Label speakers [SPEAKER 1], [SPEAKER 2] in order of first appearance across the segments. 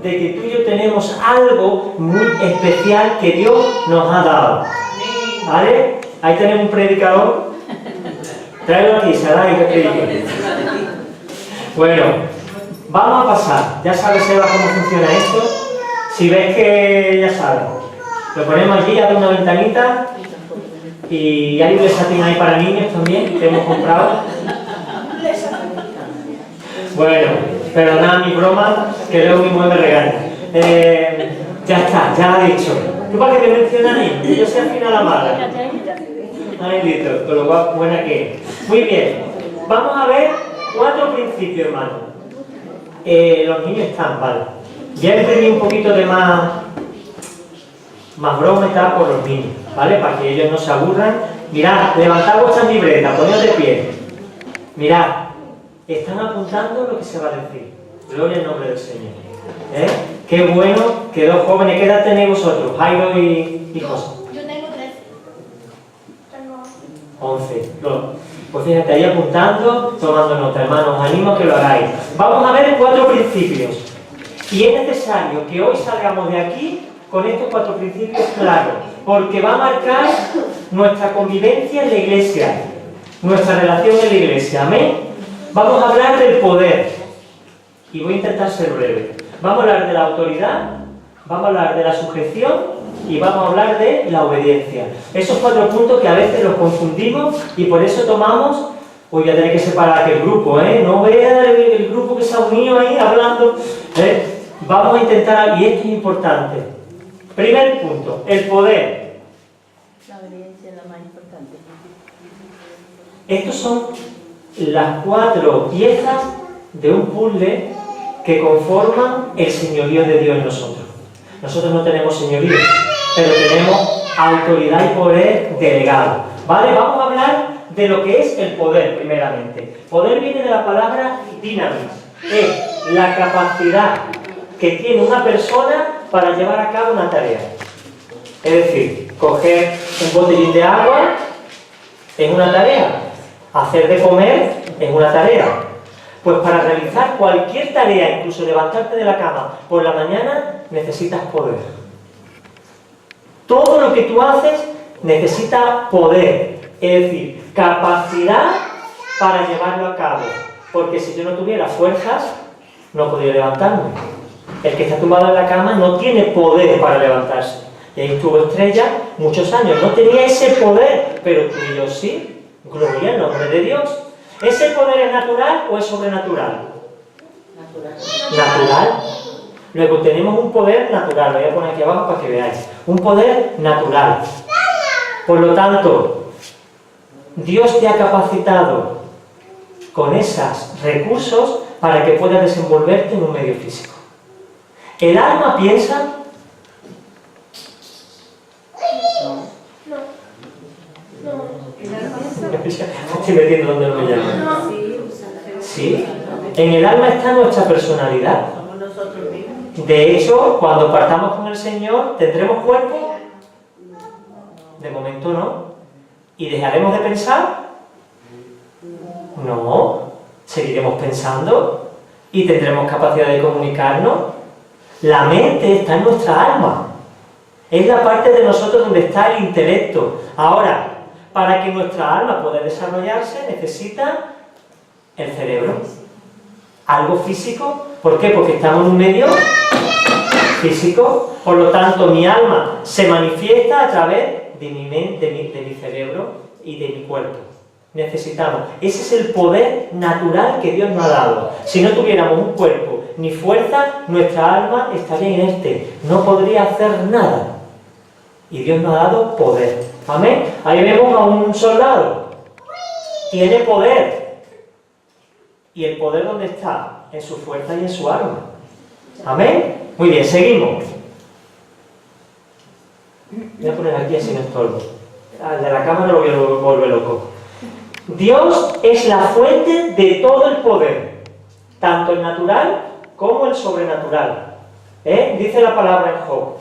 [SPEAKER 1] de que tú y yo tenemos algo muy especial que Dios nos ha dado. ¿Vale? Ahí tenemos un predicador. Tráelo aquí, Sarai, que predique. Bueno, vamos a pasar. Ya sabes, Eva, cómo funciona esto. Si ves que ya sabes, lo ponemos allí, abre una ventanita. Y hay un lesatín ahí para niños también, que hemos comprado. Bueno, perdonad mi broma, que luego mi mujer me regaña. Ya está, ya lo he dicho. ¿Tú para qué me mencionas ahí? Que yo sea al final la mala. Ay, listo, con lo buena que es. Muy bien, vamos a ver 4 principios, hermano. Los niños están, vale. Ya imprimí un poquito de más broma y tal por los niños, ¿vale? Para que ellos no se aburran. Mirad, levantad vuestras libretas, poneos de pie. Mirad, están apuntando lo que se va a decir. Gloria al nombre del Señor. Qué bueno que 2 jóvenes. ¿Qué edad tenéis vosotros? Jairo y José.
[SPEAKER 2] Yo tengo 13. Tengo
[SPEAKER 1] 11. Pues fíjate, ahí apuntando, tomando nota, hermanos, os animo a que lo hagáis. Vamos a ver 4 principios. Y es necesario que hoy salgamos de aquí con estos 4 principios claros, porque va a marcar nuestra convivencia en la iglesia, nuestra relación en la iglesia. Amén. Vamos a hablar del poder, y voy a intentar ser breve. Vamos a hablar de la autoridad, vamos a hablar de la sujeción y vamos a hablar de la obediencia. Esos 4 puntos que a veces los confundimos y por eso tomamos. Hoy voy a tener que separar aquel grupo, no vea el grupo que se ha unido ahí hablando. Vamos a intentar, y esto es importante. Primer punto, el poder.
[SPEAKER 3] La obediencia es la más importante.
[SPEAKER 1] Estos son las 4 piezas de un puzzle que conforman el señorío de Dios en nosotros. Nosotros no tenemos señorío, pero tenemos autoridad y poder delegado. ¿Vale? Vamos a hablar de lo que es el poder, primeramente. Poder viene de la palabra dinamis. Es la capacidad que tiene una persona para llevar a cabo una tarea. Es decir, coger un botellín de agua es una tarea. Hacer de comer es una tarea. Pues para realizar cualquier tarea, incluso levantarte de la cama por la mañana, necesitas poder. Todo lo que tú haces necesita poder, es decir, capacidad para llevarlo a cabo. Porque si yo no tuviera fuerzas, no podría levantarme. El que está tumbado en la cama no tiene poder para levantarse. Y ahí estuvo Estrella muchos años. No tenía ese poder, pero tú y yo sí. Gloria al nombre de Dios. ¿Ese poder es natural o es sobrenatural? Natural. Luego tenemos un poder natural. Lo voy a poner aquí abajo para que veáis. Un poder natural. Por lo tanto, Dios te ha capacitado con esos recursos para que puedas desenvolverte en un medio físico. ¿El alma piensa? Estoy metiendo donde no me llaman. ¿Sí? En el alma está nuestra personalidad. De hecho, cuando partamos con el Señor, ¿tendremos cuerpo? De momento no. ¿Y dejaremos de pensar? No. Seguiremos pensando y tendremos capacidad de comunicarnos. La mente está en nuestra alma. Es la parte de nosotros donde está el intelecto. Ahora, para que nuestra alma pueda desarrollarse, necesita el cerebro. Algo físico. ¿Por qué? Porque estamos en un medio físico. Por lo tanto, mi alma se manifiesta a través de mi mente, de mi cerebro y de mi cuerpo. Necesitamos. Ese es el poder natural que Dios nos ha dado. Si no tuviéramos un cuerpo ni fuerza, nuestra alma estaría inerte. No podría hacer nada. Y Dios nos ha dado poder. Amén. Ahí vemos a un soldado. Tiene poder. ¿Y el poder dónde está? En su fuerza y en su arma. Amén. Muy bien, seguimos. Voy a poner aquí así no estorbo. Al de la cámara lo voy a volver loco. Dios es la fuente de todo el poder, tanto el natural como el sobrenatural. Dice la palabra en Job.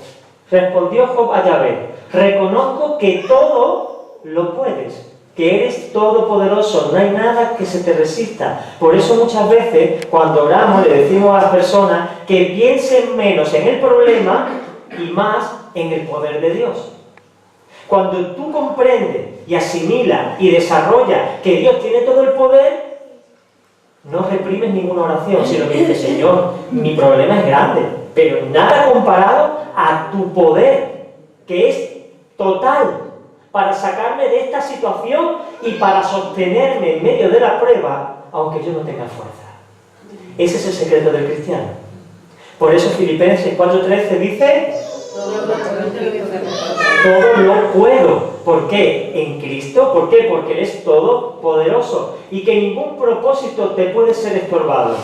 [SPEAKER 1] Respondió Job a Yahvé: reconozco que todo lo puedes. que eres todopoderoso, no hay nada que se te resista. Por eso muchas veces cuando oramos le decimos a las personas que piensen menos en el problema y más en el poder de Dios. Cuando tú comprendes y asimilas y desarrollas que Dios tiene todo el poder, no reprimes ninguna oración, sino que dices, Señor, mi problema es grande, pero nada comparado a tu poder, que es total, para sacarme de esta situación y para sostenerme en medio de la prueba, aunque yo no tenga fuerza. Ese es el secreto del cristiano. Por eso Filipenses 4:13 dice, todo lo puedo. ¿Por qué? En Cristo. ¿Por qué? Porque Él es todopoderoso y que ningún propósito te puede ser estorbado.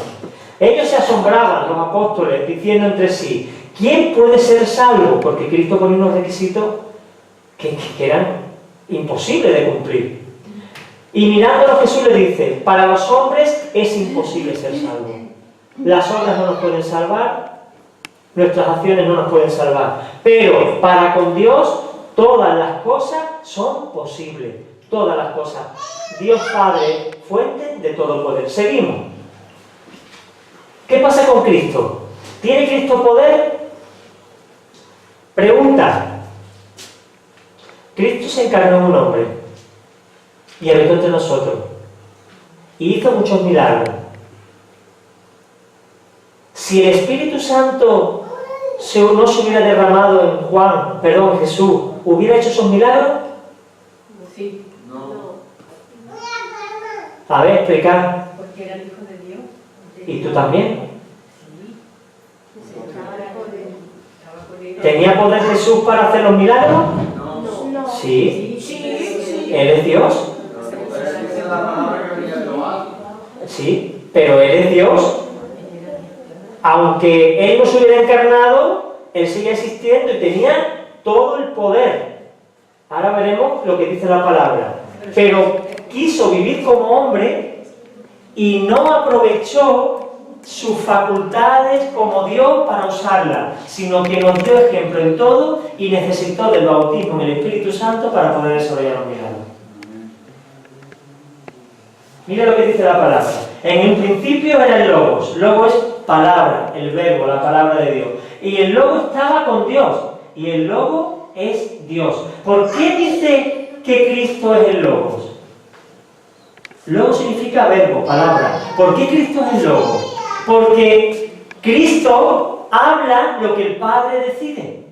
[SPEAKER 1] Ellos se asombraban, los apóstoles, diciendo entre sí, ¿quién puede ser salvo? Porque Cristo ponía unos requisitos que eran imposibles de cumplir. Y mirándolo Jesús le dice, para los hombres es imposible ser salvo. Las obras no nos pueden salvar, nuestras acciones no nos pueden salvar, pero para con Dios todas las cosas son posibles, todas las cosas. Dios Padre, fuente de todo poder. Seguimos. ¿Qué pasa con Cristo? ¿Tiene Cristo poder? Pregunta. Cristo se encarnó en un hombre y habitó entre nosotros y hizo muchos milagros. Si el Espíritu Santo no se hubiera derramado en Jesús, ¿hubiera hecho esos milagros?
[SPEAKER 3] Sí.
[SPEAKER 4] No.
[SPEAKER 1] A ver, explicar.
[SPEAKER 3] Porque era el Hijo de Dios.
[SPEAKER 1] ¿Y tú también?
[SPEAKER 3] Sí. Estaba con él.
[SPEAKER 1] ¿Tenía poder Jesús para hacer los milagros?
[SPEAKER 2] No.
[SPEAKER 1] Sí.
[SPEAKER 3] Sí.
[SPEAKER 1] ¿Él es Dios? Sí, pero Él es Dios. Aunque Él no se hubiera encarnado, Él seguía existiendo y tenía todo el poder. Ahora veremos lo que dice la palabra. Pero quiso vivir como hombre y no aprovechó sus facultades como Dios para usarlas, sino que nos dio ejemplo en todo y necesitó del bautismo en el Espíritu Santo para poder desarrollar los milagros. Mira lo que dice la palabra. En el principio era el Logos. Logos es palabra, el verbo, la palabra de Dios. Y el Logo estaba con Dios. Y el Logo es Dios. ¿Por qué dice que Cristo es el Logos? Logo significa verbo, palabra. ¿Por qué Cristo es el Logo? Porque Cristo habla lo que el Padre decide.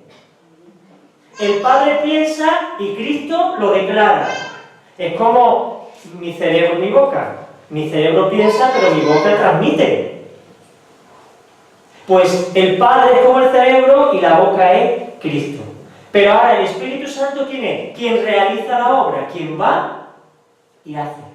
[SPEAKER 1] El Padre piensa y Cristo lo declara. Es como mi cerebro y mi boca. Mi cerebro piensa, pero mi boca transmite. Pues el Padre es como el cerebro y la boca es Cristo. Pero ahora el Espíritu Santo, ¿quién es? Quien realiza la obra, quien va y hace.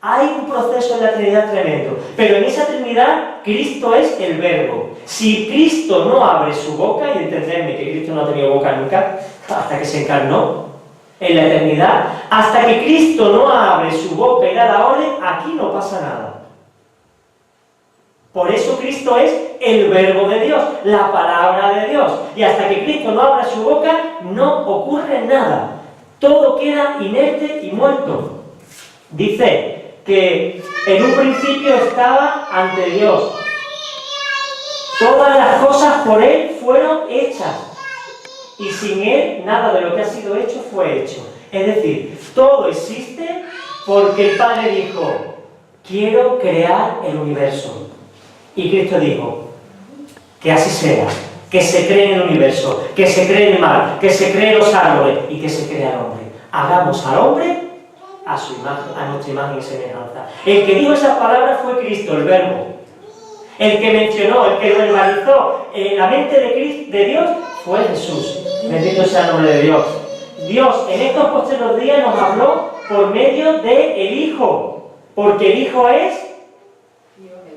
[SPEAKER 1] Hay un proceso en la Trinidad tremendo, pero en esa Trinidad Cristo es el Verbo. Si Cristo no abre su boca, y entenderme que Cristo no ha tenido boca nunca, hasta que se encarnó en la eternidad, hasta que Cristo no abre su boca y da la orden, aquí no pasa nada. Por eso Cristo es el Verbo de Dios, la palabra de Dios. Y hasta que Cristo no abra su boca, no ocurre nada. Todo queda inerte y muerto. Dice que en un principio estaba ante Dios. Todas las cosas por Él fueron hechas. Y sin Él, nada de lo que ha sido hecho fue hecho. Es decir, todo existe porque el Padre dijo, quiero crear el universo. Y Cristo dijo, que así sea, que se cree en el universo, que se cree el mar, que se cree los árboles y que se cree al hombre. Hagamos al hombre a su imagen, a nuestra imagen y semejanza. El que dijo esas palabras fue Cristo, el Verbo. El que mencionó, el que verbalizó la mente de Dios fue Jesús. Bendito sea el nombre de Dios. Dios en estos posteriores días nos habló por medio del Hijo, porque el Hijo es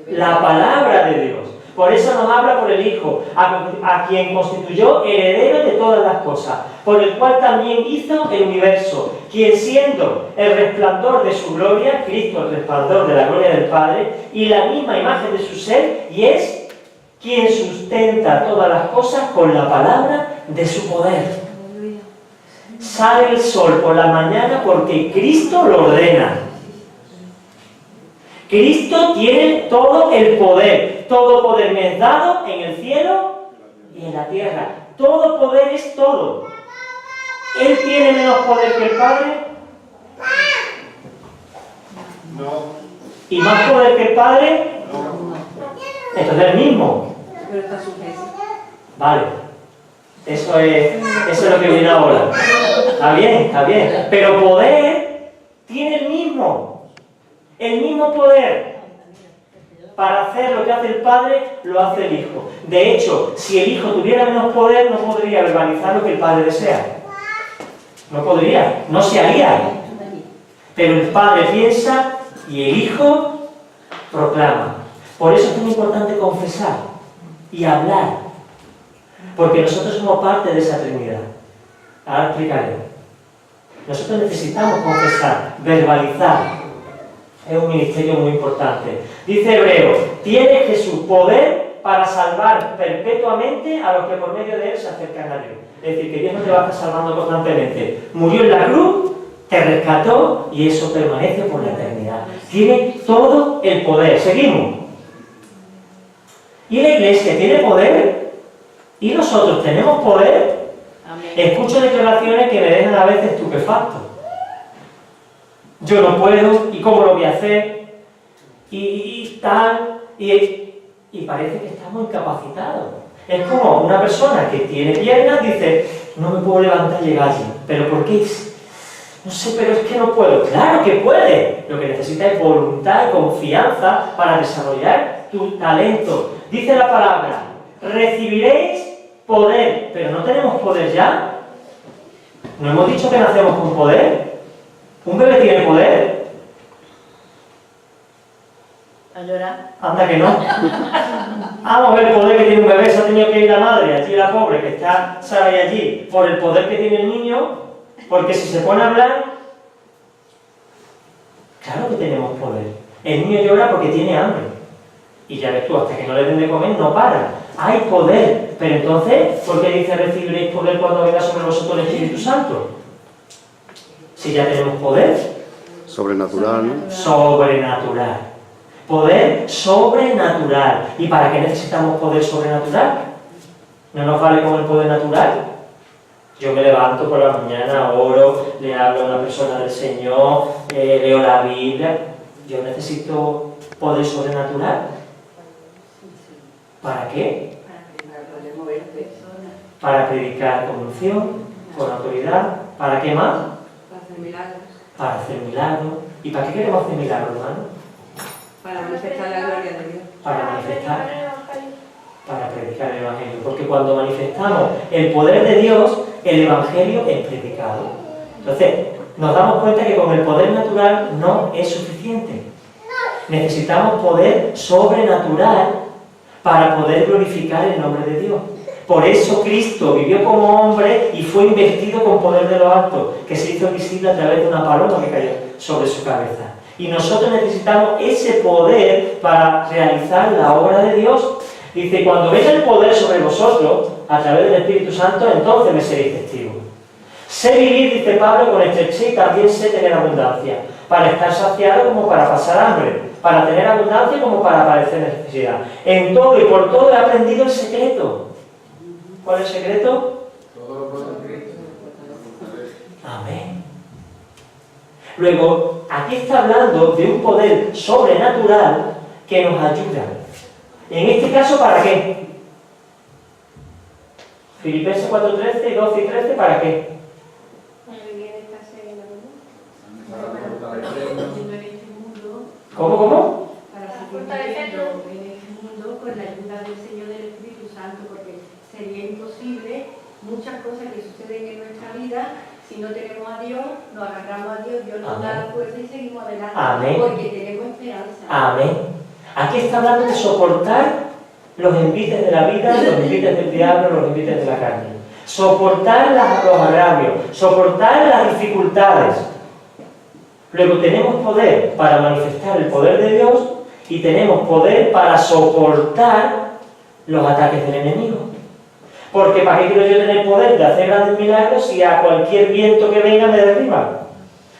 [SPEAKER 1] la palabra de Dios. Por eso nos habla por el Hijo, a quien constituyó heredero de todas las cosas, por el cual también hizo el universo, quien siendo el resplandor de su gloria, Cristo el resplandor de la gloria del Padre, y la misma imagen de su ser, y es quien sustenta todas las cosas con la palabra de su poder. Sale el sol por la mañana porque Cristo lo ordena. Cristo tiene todo el poder. Todo poder me es dado en el cielo y en la tierra. Todo poder es todo. ¿Él tiene menos poder que el Padre?
[SPEAKER 4] No.
[SPEAKER 1] ¿Y más poder que el Padre?
[SPEAKER 4] No.
[SPEAKER 1] Entonces el mismo.
[SPEAKER 3] Pero está sujeto.
[SPEAKER 1] Vale. Eso es lo que viene ahora. Está bien, está bien. Pero poder tiene el mismo. El mismo poder. Para hacer lo que hace el Padre, lo hace el Hijo. De hecho, si el Hijo tuviera menos poder, no podría verbalizar lo que el Padre desea. No podría, no se haría. Pero el Padre piensa y el Hijo proclama. Por eso es muy importante confesar y hablar. Porque nosotros somos parte de esa Trinidad. Ahora explicaré. Nosotros necesitamos confesar, verbalizar. Es un ministerio muy importante. Dice Hebreo, tiene Jesús poder para salvar perpetuamente a los que por medio de él se acercan a Dios. Es decir, que Dios no te va a estar salvando constantemente. Murió en la cruz, te rescató y eso permanece por la eternidad. Tiene todo el poder. Seguimos. Y la Iglesia tiene poder y nosotros tenemos poder.
[SPEAKER 3] Amén.
[SPEAKER 1] Escucho declaraciones que me dejan a veces estupefacto. Yo no puedo, ¿y cómo lo voy a hacer? Y tal, y parece que estamos incapacitados. Es como una persona que tiene piernas, dice, no me puedo levantar y llegar allí. ¿Pero por qué? No sé, pero es que no puedo. ¡Claro que puede! Lo que necesita es voluntad y confianza para desarrollar tu talento. Dice la palabra, recibiréis poder, pero ¿no tenemos poder ya? ¿No hemos dicho que nacemos con poder? ¿Un bebé tiene poder?
[SPEAKER 3] A llorar.
[SPEAKER 1] Anda que no. Vamos a ver el poder que tiene un bebé. Se ha tenido que ir la madre, allí la pobre, que está Sara y allí, por el poder que tiene el niño, porque si se pone a hablar, claro que tenemos poder. El niño llora porque tiene hambre. Y ya ves tú, hasta que no le den de comer, no para. Hay poder. Pero entonces, ¿por qué dice recibiréis poder cuando venga sobre vosotros el Espíritu Santo? Si ya tenemos poder.
[SPEAKER 4] Sobrenatural, ¿no?
[SPEAKER 1] Sobrenatural. Poder sobrenatural. ¿Y para qué necesitamos poder sobrenatural? ¿No nos vale con el poder natural? Yo me levanto por la mañana, oro, le hablo a una persona del Señor, leo la Biblia. Yo necesito poder sobrenatural. ¿Para qué?
[SPEAKER 3] Para mover personas.
[SPEAKER 1] Para predicar con unción, con autoridad. ¿Para qué más?
[SPEAKER 3] Para hacer milagros.
[SPEAKER 1] Para hacer milagros. ¿Y para qué queremos hacer milagros, hermano?
[SPEAKER 3] Para manifestar la gloria de Dios.
[SPEAKER 1] Para manifestar, para predicar el Evangelio. Porque cuando manifestamos el poder de Dios, el Evangelio es predicado. Entonces, nos damos cuenta que con el poder natural no es suficiente. Necesitamos poder sobrenatural para poder glorificar el nombre de Dios. Por eso Cristo vivió como hombre y fue investido con poder de lo alto, que se hizo visible a través de una paloma que cayó sobre su cabeza. Y nosotros necesitamos ese poder para realizar la obra de Dios. Dice, cuando venga el poder sobre vosotros, a través del Espíritu Santo, entonces me seréis testigos. Sé vivir, dice Pablo, con estrechez y también sé tener abundancia, para estar saciado como para pasar hambre, para tener abundancia como para padecer necesidad. En todo y por todo he aprendido el secreto. ¿Cuál es el secreto?
[SPEAKER 4] Todo lo puedo en Cristo.
[SPEAKER 1] Amén. Luego, aquí está hablando de un poder sobrenatural que nos ayuda. En este caso, ¿para qué? Filipenses 4:13, 12 y 13, ¿para qué? ¿Cómo?
[SPEAKER 5] Para fortalecerlo en este mundo con la ayuda del Señor del Espíritu Santo, porque sería imposible muchas cosas que suceden en nuestra vida. Si no tenemos a Dios, nos agarramos a Dios, Dios nos da la fuerza y seguimos adelante.
[SPEAKER 1] Amén.
[SPEAKER 5] Porque tenemos esperanza.
[SPEAKER 1] Amén. Aquí está hablando de soportar los envites de la vida, los envites del diablo, los envites de la carne. Soportar los agravios, soportar las dificultades. Luego tenemos poder para manifestar el poder de Dios y tenemos poder para soportar los ataques del enemigo. Porque ¿para qué quiero yo tener poder de hacer grandes milagros si a cualquier viento que venga me derriba?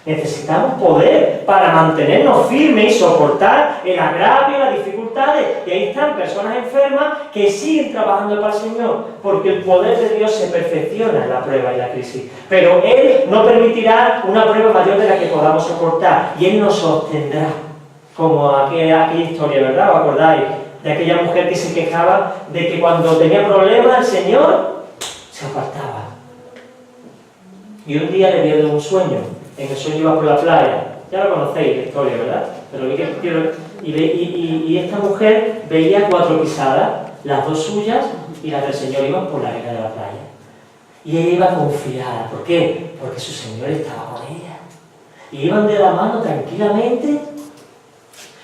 [SPEAKER 1] Necesitamos poder para mantenernos firmes y soportar el agravio, las dificultades. Y ahí están personas enfermas que siguen trabajando para el Señor, porque el poder de Dios se perfecciona en la prueba y la crisis. Pero Él no permitirá una prueba mayor de la que podamos soportar, y Él nos sostendrá. Como aquella historia, ¿verdad? ¿Os acordáis? De aquella mujer que se quejaba de que cuando tenía problemas el Señor se apartaba. Y un día le dio de un sueño. En el sueño iba por la playa. Ya lo conocéis la historia, ¿verdad? Pero y esta mujer veía 4 pisadas, las 2 suyas y las del Señor, iban por la arena de la playa. Y ella iba confiada. ¿Por qué? Porque su Señor estaba con ella. Y iban de la mano tranquilamente.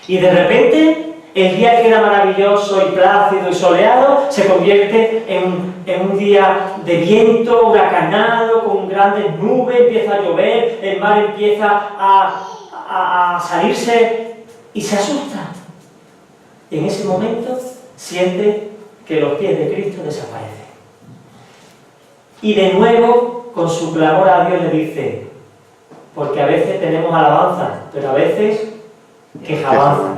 [SPEAKER 1] Y de repente, el día que era maravilloso y plácido y soleado, se convierte en un día de viento, huracanado, con grandes nubes, empieza a llover, el mar empieza a salirse y se asusta. En ese momento siente que los pies de Cristo desaparecen. Y de nuevo, con su clamor a Dios, le dice, porque a veces tenemos alabanza, pero a veces quejabanza.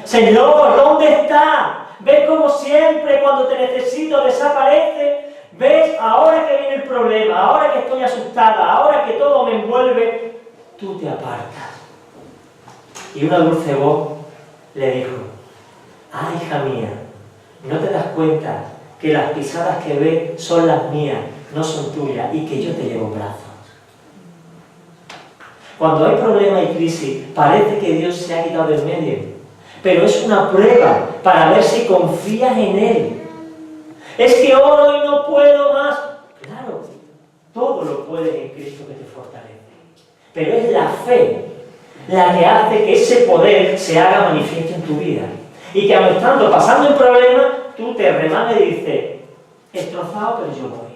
[SPEAKER 1] Señor, ¿dónde está? ¿Ves como siempre cuando te necesito desaparece? ¿Ves? Ahora que viene el problema, ahora que estoy asustada, ahora que todo me envuelve, tú te apartas. Y una dulce voz le dijo, ¡ay, hija mía! ¿No te das cuenta que las pisadas que ves son las mías, no son tuyas, y que yo te llevo en brazos? Cuando hay problemas y crisis, parece que Dios se ha quitado del medio. Pero es una prueba para ver si confías en Él. Es que oro y no puedo más. Claro, todo lo puedes en Cristo que te fortalece. Pero es la fe la que hace que ese poder se haga manifiesto en tu vida. Y que aun estando pasando en problemas, tú te remanes y dices, destrozado pero yo voy.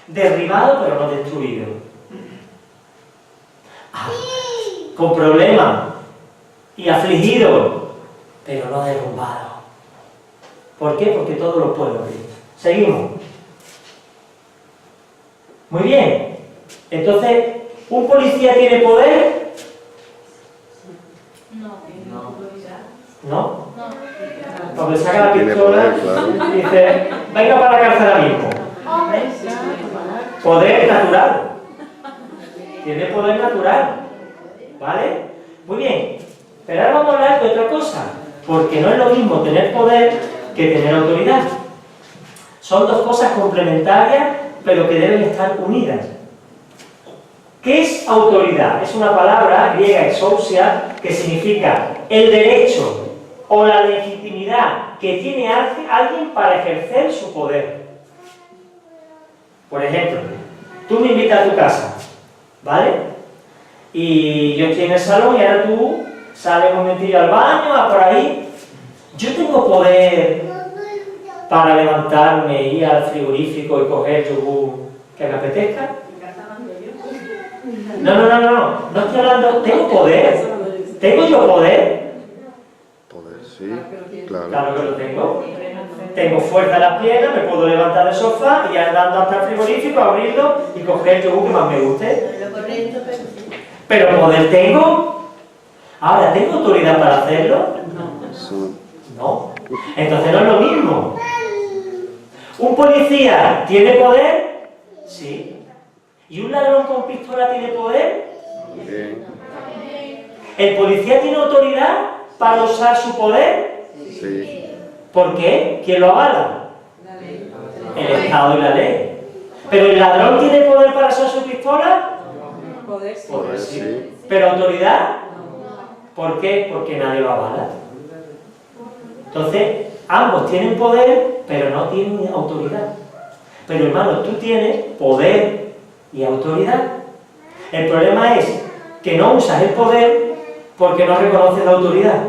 [SPEAKER 1] Derribado pero no destruido. Con problemas y afligido, pero no derrumbado. ¿Por qué? Porque todo lo puedo en Cristo. Seguimos. Muy bien. Entonces, ¿un policía tiene poder? ¿No? Cuando saca la pistola y dice, venga para la cárcel ahora mismo. Poder natural. Tiene poder natural. ¿Vale? Muy bien. Pero ahora vamos a hablar de otra cosa. Porque no es lo mismo tener poder que tener autoridad. Son dos cosas complementarias, pero que deben estar unidas. ¿Qué es autoridad? Es una palabra griega, exousia, que significa el derecho o la legitimidad que tiene alguien para ejercer su poder. Por ejemplo, tú me invitas a tu casa, ¿vale? Y yo estoy en el salón y ahora tú sales un momentillo al baño, a por ahí. Yo tengo poder para levantarme, ir al frigorífico y coger yogur que me apetezca. No estoy hablando, tengo poder. ¿Tengo yo poder?
[SPEAKER 4] Poder, sí, claro.
[SPEAKER 1] Claro que lo tengo. Tengo fuerza en las piernas, me puedo levantar del sofá y andando hasta el frigorífico, abrirlo y coger el yogur que más me guste. Pero poder tengo. Ahora, ¿tengo autoridad para hacerlo? No. Entonces no es lo mismo. ¿Un policía tiene poder? Sí. ¿Y un ladrón con pistola tiene poder?
[SPEAKER 4] Bien.
[SPEAKER 1] ¿El policía tiene autoridad para usar su poder?
[SPEAKER 4] Sí.
[SPEAKER 1] ¿Por qué? ¿Quién lo avala? El Estado y la ley. ¿Pero el ladrón tiene poder para usar su pistola?
[SPEAKER 3] Poder sí.
[SPEAKER 4] Poder, sí.
[SPEAKER 1] ¿Pero autoridad? ¿Por qué? Porque nadie lo avala. Entonces, ambos tienen poder, pero no tienen autoridad. Pero hermano, tú tienes poder y autoridad. El problema es que no usas el poder porque no reconoces la autoridad.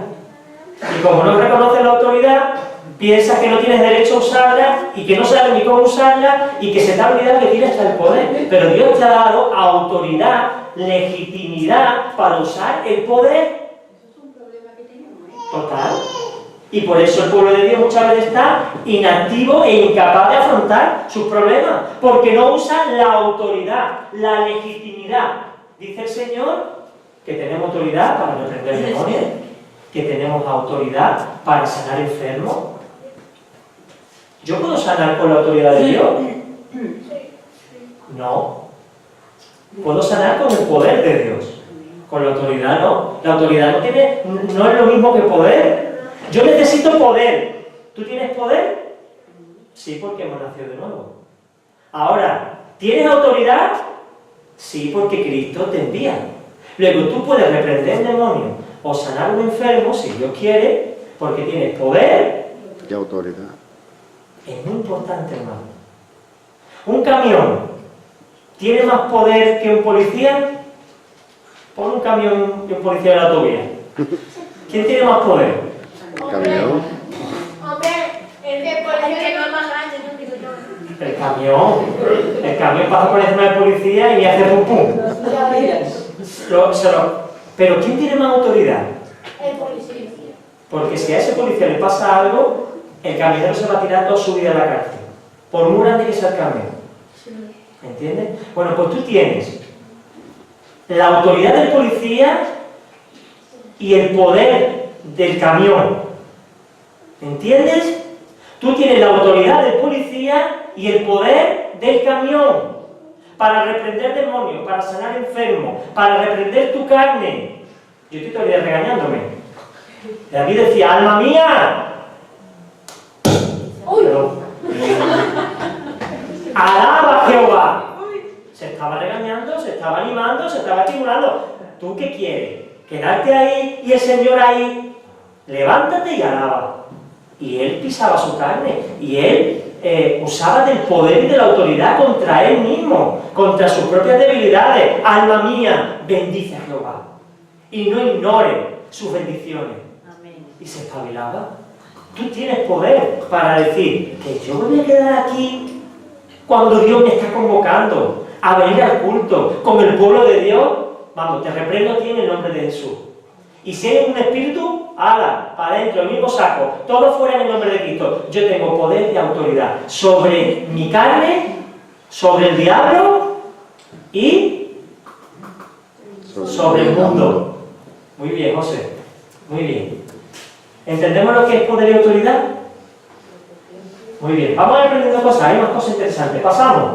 [SPEAKER 1] Y como no reconoces la autoridad, piensas que no tienes derecho a usarla y que no sabes ni cómo usarla y que se te ha olvidado que tienes hasta el poder. Pero Dios te ha dado autoridad, legitimidad para usar el poder.
[SPEAKER 5] Eso es un problema que tenemos, ¿eh?
[SPEAKER 1] Total. Y por eso el pueblo de Dios muchas veces está inactivo e incapaz de afrontar sus problemas, porque no usa la autoridad, la legitimidad. Dice el Señor que tenemos autoridad para reprender demonios, que tenemos autoridad para sanar enfermos. ¿Yo puedo sanar con la autoridad de Dios? No. Puedo sanar con el poder de Dios. Con la autoridad no. La autoridad no es lo mismo que poder. Yo necesito poder. ¿Tú tienes poder? Sí, porque hemos nacido de nuevo. Ahora, ¿tienes autoridad? Sí, porque Cristo te envía. Luego tú puedes reprender un demonio o sanar un enfermo, si Dios quiere, porque tienes poder
[SPEAKER 4] Y autoridad.
[SPEAKER 1] Es muy importante, hermano. Un camión tiene más poder que un policía. Pon un camión y un policía en la autovía. ¿Quién tiene más poder?
[SPEAKER 4] Camión.
[SPEAKER 2] Hombre, el de policía no es más grande, no digo yo.
[SPEAKER 1] El camión pasa por encima del policía y hace pum pum. Pero ¿quién tiene más autoridad?
[SPEAKER 2] El policía.
[SPEAKER 1] Porque si a ese policía le pasa algo, el camionero se va a tirar toda su vida a la cárcel. Por muy grande que sea el camión. ¿Entiendes? Bueno, pues tú tienes la autoridad del policía y el poder del camión. ¿Entiendes? Tú tienes la autoridad del policía y el poder del camión para reprender demonios, para sanar enfermos, para reprender tu carne. Yo estoy todavía regañándome. David decía, alma mía, pero, alaba a Jehová. Se estaba regañando, se estaba animando, se estaba estimulando. ¿Tú qué quieres? ¿Quedarte ahí y el Señor ahí? Levántate y alaba. Y él pisaba su carne, y él usaba del poder y de la autoridad contra él mismo, contra sus propias debilidades. Alma mía, bendice a Jehová. Y no ignore sus bendiciones.
[SPEAKER 3] Amén.
[SPEAKER 1] Y se espabilaba. Tú tienes poder para decir que yo me voy a quedar aquí cuando Dios me está convocando a venir al culto con el pueblo de Dios. Vamos, te reprendo a ti en el nombre de Jesús. Y si hay un espíritu, ala, para adentro, el mismo saco, todo fuera en el nombre de Cristo. Yo tengo poder y autoridad sobre mi carne, sobre el diablo y sobre el mundo. Muy bien, José. Muy bien. ¿Entendemos lo que es poder y autoridad? Muy bien. Vamos a ir aprendiendo cosas. Hay más cosas interesantes. Pasamos.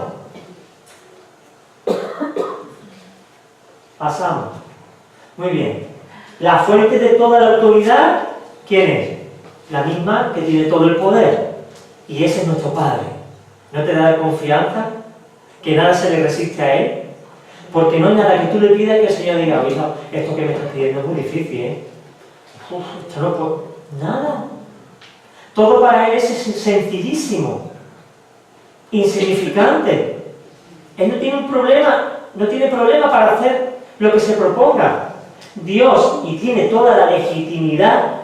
[SPEAKER 1] Pasamos. Muy bien. La fuente de toda la autoridad, ¿quién es? La misma que tiene todo el poder. Y ese es nuestro Padre. ¿No te da confianza? Que nada se le resiste a Él. Porque no hay nada que tú le pidas que el Señor diga, oiga, esto que me estás pidiendo es muy difícil, ¿eh? Esto no puedo. Nada. Todo para Él es sencillísimo. Insignificante. Él no tiene un problema, no tiene problema para hacer lo que se proponga. Dios, y tiene toda la legitimidad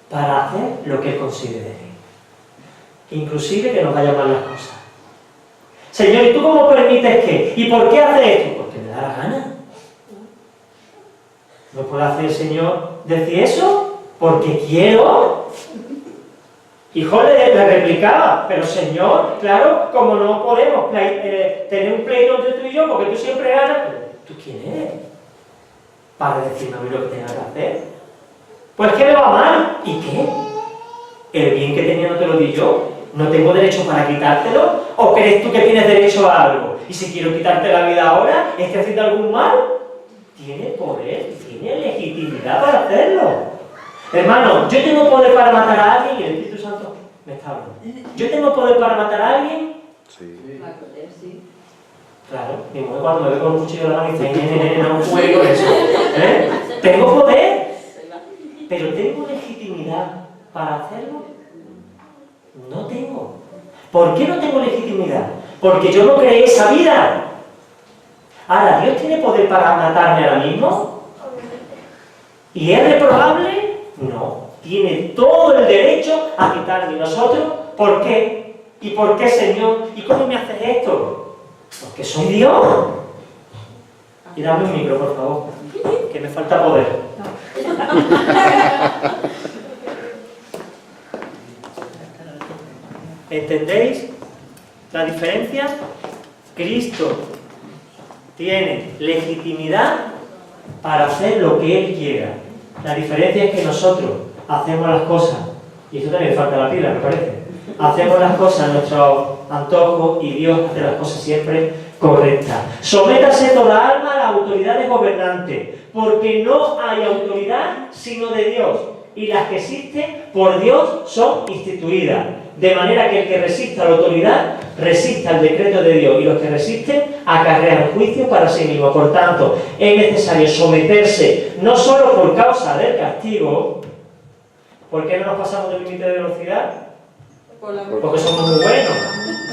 [SPEAKER 1] para hacer lo que Él considere. Inclusive que nos vayan mal las cosas. Señor, ¿y tú cómo permites que? ¿Y por qué hace esto? Porque me da la gana. ¿No puede hacer el Señor decir eso? Porque quiero. Y Job le replicaba, pero Señor, claro, como no podemos tener un pleito entre tú y yo, porque tú siempre ganas, ¿tú quién eres? Para decirme a mí lo que tenga que hacer. Pues que me va mal. ¿Y qué? ¿El bien que tenía no te lo di yo? ¿No tengo derecho para quitártelo? ¿O crees tú que tienes derecho a algo? Y si quiero quitarte la vida ahora, ¿estoy haciendo algún mal? Tiene poder, tiene legitimidad para hacerlo. Hermano, yo tengo poder para matar a alguien y el Espíritu Santo me está hablando. ¿Yo tengo poder para matar a alguien?
[SPEAKER 4] Sí.
[SPEAKER 3] Sí.
[SPEAKER 1] Claro, mi mujer cuando me ve con un cuchillo en la mano dice, no juego eso. ¿Eh? Tengo poder, pero ¿tengo legitimidad para hacerlo? No tengo. ¿Por qué no tengo legitimidad? Porque yo no creé esa vida. Ahora, ¿Dios tiene poder para matarme ahora mismo? ¿Y es reprobable? No. Tiene todo el derecho a quitarme. ¿Nosotros? ¿Por qué? ¿Y por qué, Señor? ¿Y cómo me haces esto? Porque soy Dios. Y dame un micro, por favor, que me falta poder. ¿Entendéis la diferencia? Cristo tiene legitimidad para hacer lo que Él quiera. La diferencia es que nosotros hacemos las cosas, y eso también falta la pila, me parece. Hacemos las cosas a nuestro antojo y Dios hace las cosas siempre correctas. Sométase toda alma a las autoridades gobernantes, porque no hay autoridad sino de Dios, y las que existen por Dios son instituidas. De manera que el que resista a la autoridad, resista al decreto de Dios, y los que resisten acarrean juicio para sí mismos. Por tanto, es necesario someterse, no solo por causa del castigo. ¿Por qué no nos pasamos del límite de velocidad? Porque somos muy buenos.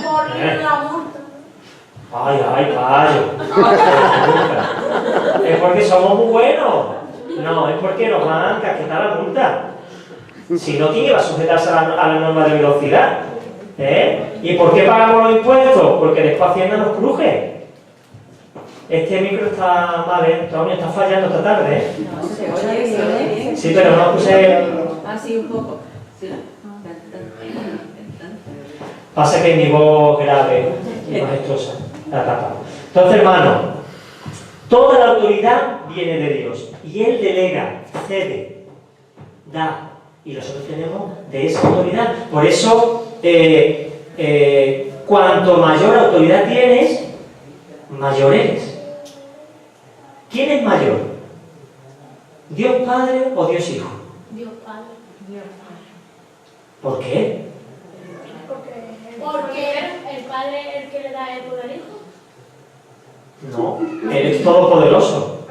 [SPEAKER 2] Por la multa.
[SPEAKER 1] Ay, callo. Es porque somos muy buenos. No, es porque nos van a casquetar la multa. Si no, ¿quién iba a sujetarse a la norma de velocidad? ¿Y por qué pagamos los impuestos? Porque después Hacienda nos cruje. Este micro está mal, Antonio, está fallando esta tarde,
[SPEAKER 3] No, se oye bien.
[SPEAKER 1] Sí, pero no puse...
[SPEAKER 3] Así un poco. Sí.
[SPEAKER 1] Pasa que mi voz grave y majestuosa la tapa. Entonces, hermano, toda la autoridad viene de Dios. Y Él delega, cede, da. Y nosotros tenemos de esa autoridad. Por eso, cuanto mayor autoridad tienes, mayor eres. ¿Quién es mayor? ¿Dios Padre o Dios Hijo?
[SPEAKER 2] Dios Padre.
[SPEAKER 1] ¿Por qué?
[SPEAKER 2] Porque el Padre es el que le da el poder al Hijo.
[SPEAKER 1] No, Él es todopoderoso.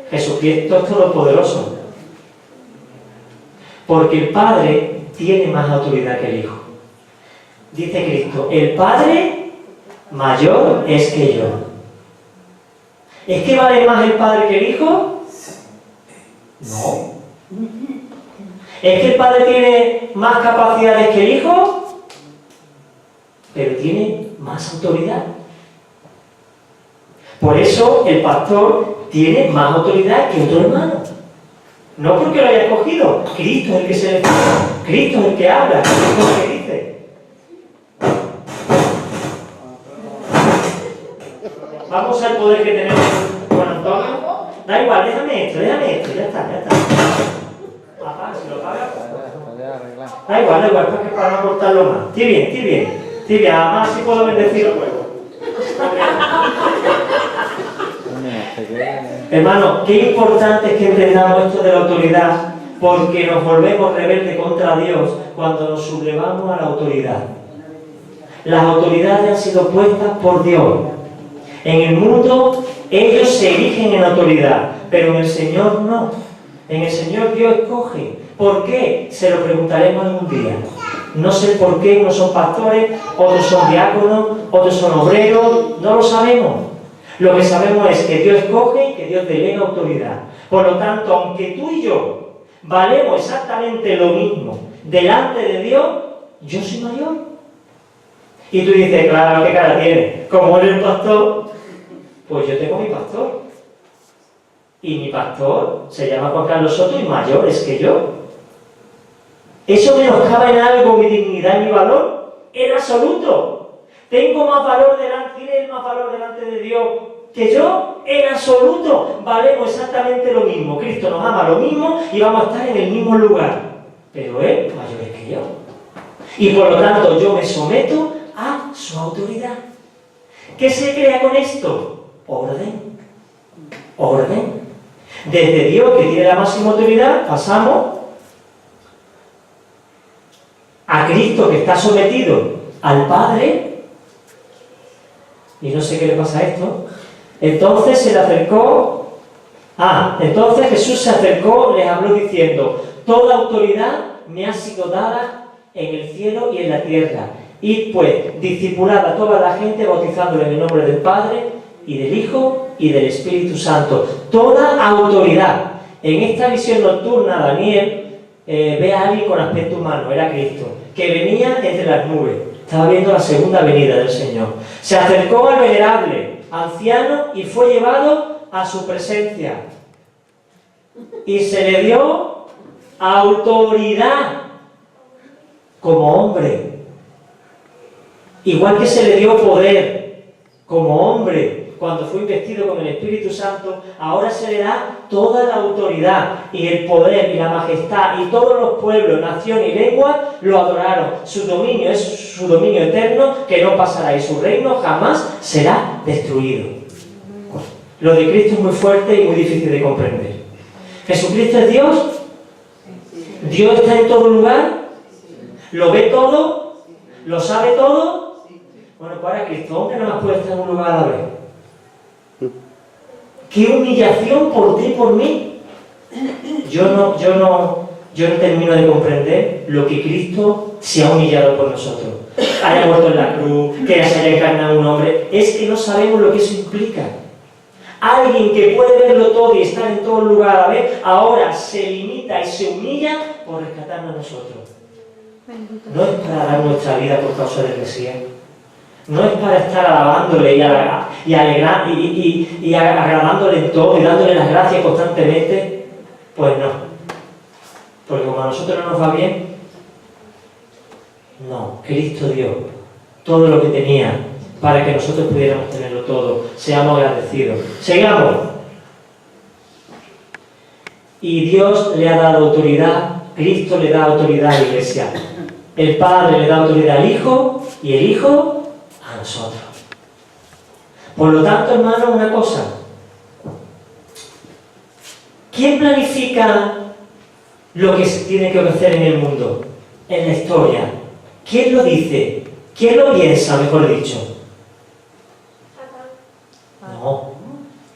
[SPEAKER 1] Jesucristo es todopoderoso. Porque el Padre tiene más autoridad que el Hijo. Dice Cristo, el Padre mayor es que yo. ¿Es que vale más el Padre que el Hijo? No. ¿Es que el Padre tiene más capacidades que el Hijo? Pero tiene más autoridad. Por eso el pastor tiene más autoridad que otro hermano. No porque lo haya escogido. Cristo es el que se le dice. Cristo es el que habla. Cristo es el que dice. Vamos al poder que tenemos con Antonio. Da igual, déjame esto, ya está. Papá, si lo pagas. Da igual, para no cortarlo más. Estoy bien. Además, sí puedo bendecirlo luego. Hermano, qué importante es que entendamos esto de la autoridad, porque nos volvemos rebeldes contra Dios cuando nos sublevamos a la autoridad. Las autoridades han sido puestas por Dios. En el mundo ellos se erigen en autoridad, pero en el Señor no. En el Señor Dios escoge. ¿Por qué? Se lo preguntaremos algún día. No sé por qué unos son pastores, otros son diáconos, otros son obreros, no lo sabemos. Lo que sabemos es que Dios escoge y que Dios delega autoridad. Por lo tanto, aunque tú y yo valemos exactamente lo mismo delante de Dios, yo soy mayor. Y tú dices, claro, ¿qué cara tiene? Como eres el pastor, pues yo tengo mi pastor. Y mi pastor se llama Juan Carlos Soto y mayor es que yo. ¿Eso menoscaba en algo mi dignidad y mi valor? En absoluto. ¿Tengo más valor delante, tiene él más valor delante de Dios que yo? En absoluto. Valemos exactamente lo mismo. Cristo nos ama lo mismo y vamos a estar en el mismo lugar. Pero él mayor es que yo. Y por lo tanto yo me someto a su autoridad. ¿Qué se crea con esto? Orden. Orden. Desde Dios, que tiene la máxima autoridad, pasamos a Cristo, que está sometido al Padre. Y no sé qué le pasa a esto. Entonces se le acercó. Entonces Jesús se acercó, les habló diciendo: toda autoridad me ha sido dada en el cielo y en la tierra. Id pues, discipulad a toda la gente, bautizándole en el nombre del Padre, y del Hijo, y del Espíritu Santo. Toda autoridad. En esta visión nocturna, Daniel ve a alguien con aspecto humano, era Cristo, que venía entre las nubes. Estaba viendo la segunda venida del Señor. Se acercó al venerable anciano y fue llevado a su presencia. Y se le dio autoridad como hombre. Igual que se le dio poder como hombre cuando fue investido con el Espíritu Santo, ahora se le da toda la autoridad y el poder y la majestad, y todos los pueblos, naciones y lenguas lo adoraron. Su dominio es su dominio eterno que no pasará, y su reino jamás será destruido. Lo de Cristo es muy fuerte y muy difícil de comprender. Jesucristo es Dios. Dios está en todo lugar. Lo ve todo. Lo sabe todo. Bueno, para Cristo, hombre, no más puede estar en un lugar a la vez. ¡Qué humillación por ti y por mí! Yo no termino de comprender lo que Cristo se ha humillado por nosotros. Haya muerto en la cruz, que se haya encarnado un hombre. Es que no sabemos lo que eso implica. Alguien que puede verlo todo y estar en todo lugar a la vez, ahora se limita y se humilla por rescatarnos a nosotros. No es para dar nuestra vida por causa del Mesías. No es para estar alabándole y agradándole en todo y dándole las gracias constantemente. Pues no. Porque como a nosotros no nos va bien, no. Cristo dio todo lo que tenía para que nosotros pudiéramos tenerlo todo. Seamos agradecidos. Sigamos. Y Dios le ha dado autoridad, Cristo le da autoridad a la Iglesia. El Padre le da autoridad al Hijo y el Hijo a nosotros. Por lo tanto, hermanos, una cosa. ¿Quién planifica lo que se tiene que hacer en el mundo, en la historia? ¿Quién lo dice? ¿Quién lo piensa, mejor dicho? No.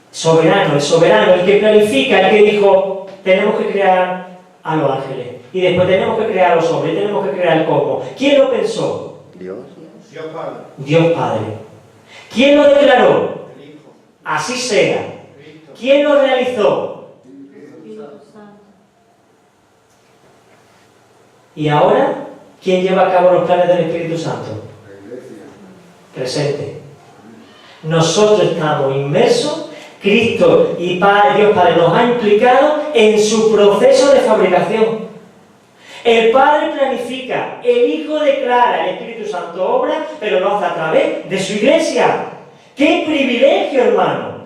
[SPEAKER 1] Soberano, el soberano, el que planifica, el que dijo, tenemos que crear a los ángeles. Y después tenemos que crear a los hombres, tenemos que crear el cosmos. ¿Quién lo pensó?
[SPEAKER 4] Dios.
[SPEAKER 6] Dios Padre.
[SPEAKER 1] Dios Padre. ¿Quién lo declaró?
[SPEAKER 6] El Hijo.
[SPEAKER 1] Así sea.
[SPEAKER 6] Cristo.
[SPEAKER 1] ¿Quién lo realizó? Y ahora, ¿quién lleva a cabo los planes del Espíritu Santo?
[SPEAKER 4] La Iglesia.
[SPEAKER 1] Presente. Nosotros estamos inmersos, Cristo y Dios Padre nos ha implicado en su proceso de fabricación. El Padre planifica, el Hijo declara, el Espíritu Santo obra, pero lo hace a través de su Iglesia. ¡Qué privilegio, hermano!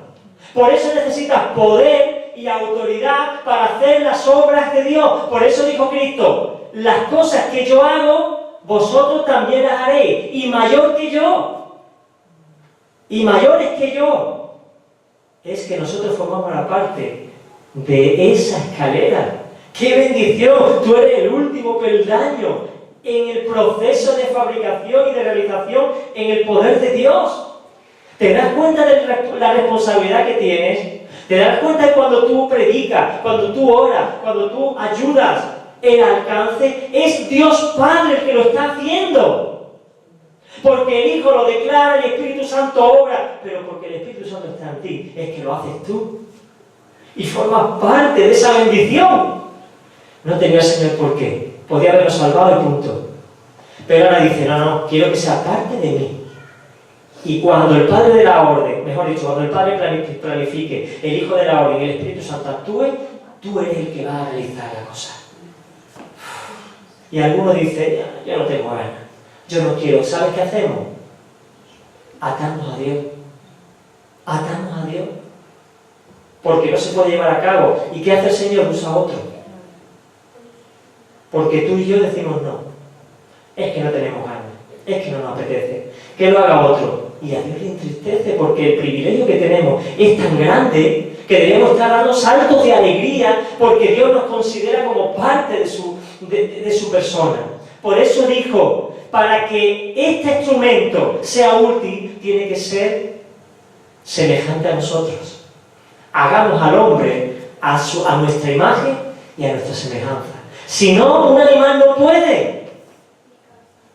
[SPEAKER 1] Por eso necesitas poder y autoridad para hacer las obras de Dios. Por eso dijo Cristo, las cosas que yo hago, vosotros también las haréis, y mayor que yo, y mayores que yo. Es que nosotros formamos la parte de esa escalera. ¡Qué bendición! Tú eres el último peldaño en el proceso de fabricación y de realización en el poder de Dios. ¿Te das cuenta de la responsabilidad que tienes? ¿Te das cuenta de cuando tú predicas, cuando tú oras, cuando tú ayudas? El alcance es Dios Padre el que lo está haciendo. Porque el Hijo lo declara, el Espíritu Santo obra, pero porque el Espíritu Santo está en ti, es que lo haces tú. Y formas parte de esa bendición. No tenía el Señor por qué. Podía haberlo salvado y punto. Pero ahora dice, no, quiero que sea parte de mí. Y cuando el Padre de la Orden, mejor dicho, cuando el Padre planifique, el Hijo de la Orden y el Espíritu Santo actúe, tú eres el que va a realizar la cosa. Y algunos dicen, yo no tengo ganas, yo no quiero. ¿Sabes qué hacemos? Atarnos a Dios. Atarnos a Dios. Porque no se puede llevar a cabo. ¿Y qué hace el Señor? Usa a otro. Porque tú y yo decimos no. Es que no tenemos ganas. Es que no nos apetece. Que lo haga otro. Y a Dios le entristece porque el privilegio que tenemos es tan grande que debemos estar dando saltos de alegría porque Dios nos considera como parte de su persona. Por eso dijo, para que este instrumento sea útil, tiene que ser semejante a nosotros. Hagamos al hombre a nuestra imagen y a nuestra semejanza. Si no, un animal no puede.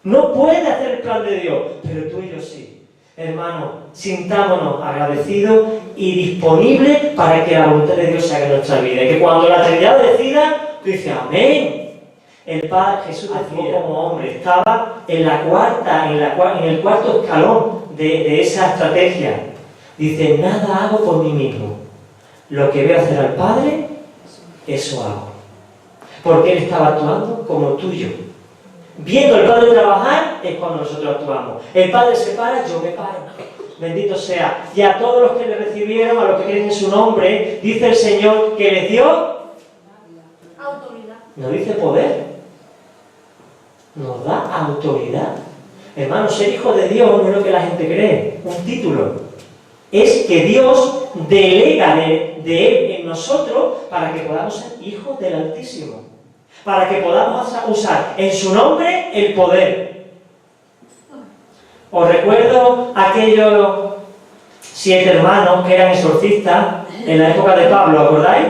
[SPEAKER 1] No puede hacer el plan de Dios, pero tú y yo sí. Hermano, sintámonos agradecidos y disponibles para que la voluntad de Dios se haga en nuestra vida. Y que cuando la Trinidad decida, tú dices, amén. El Padre Jesús decía como hombre, estaba en el cuarto escalón de esa estrategia. Dice, nada hago por mí mismo. Lo que veo hacer al Padre, eso hago. Porque Él estaba actuando como tú y yo. viendo al Padre trabajar, es cuando nosotros actuamos. El Padre se para, yo me paro. Bendito sea. Y a todos los que le recibieron, a los que creen en su nombre, dice el Señor que les dio
[SPEAKER 2] Autoridad.
[SPEAKER 1] no dice poder, nos da autoridad. Hermanos, ser hijo de Dios no es lo que la gente cree, un título. Es que Dios delega de Él en nosotros para que podamos ser hijos del Altísimo. Para que podamos usar en su nombre el poder. Os recuerdo aquellos 7 hermanos que eran exorcistas en la época de Pablo, ¿acordáis?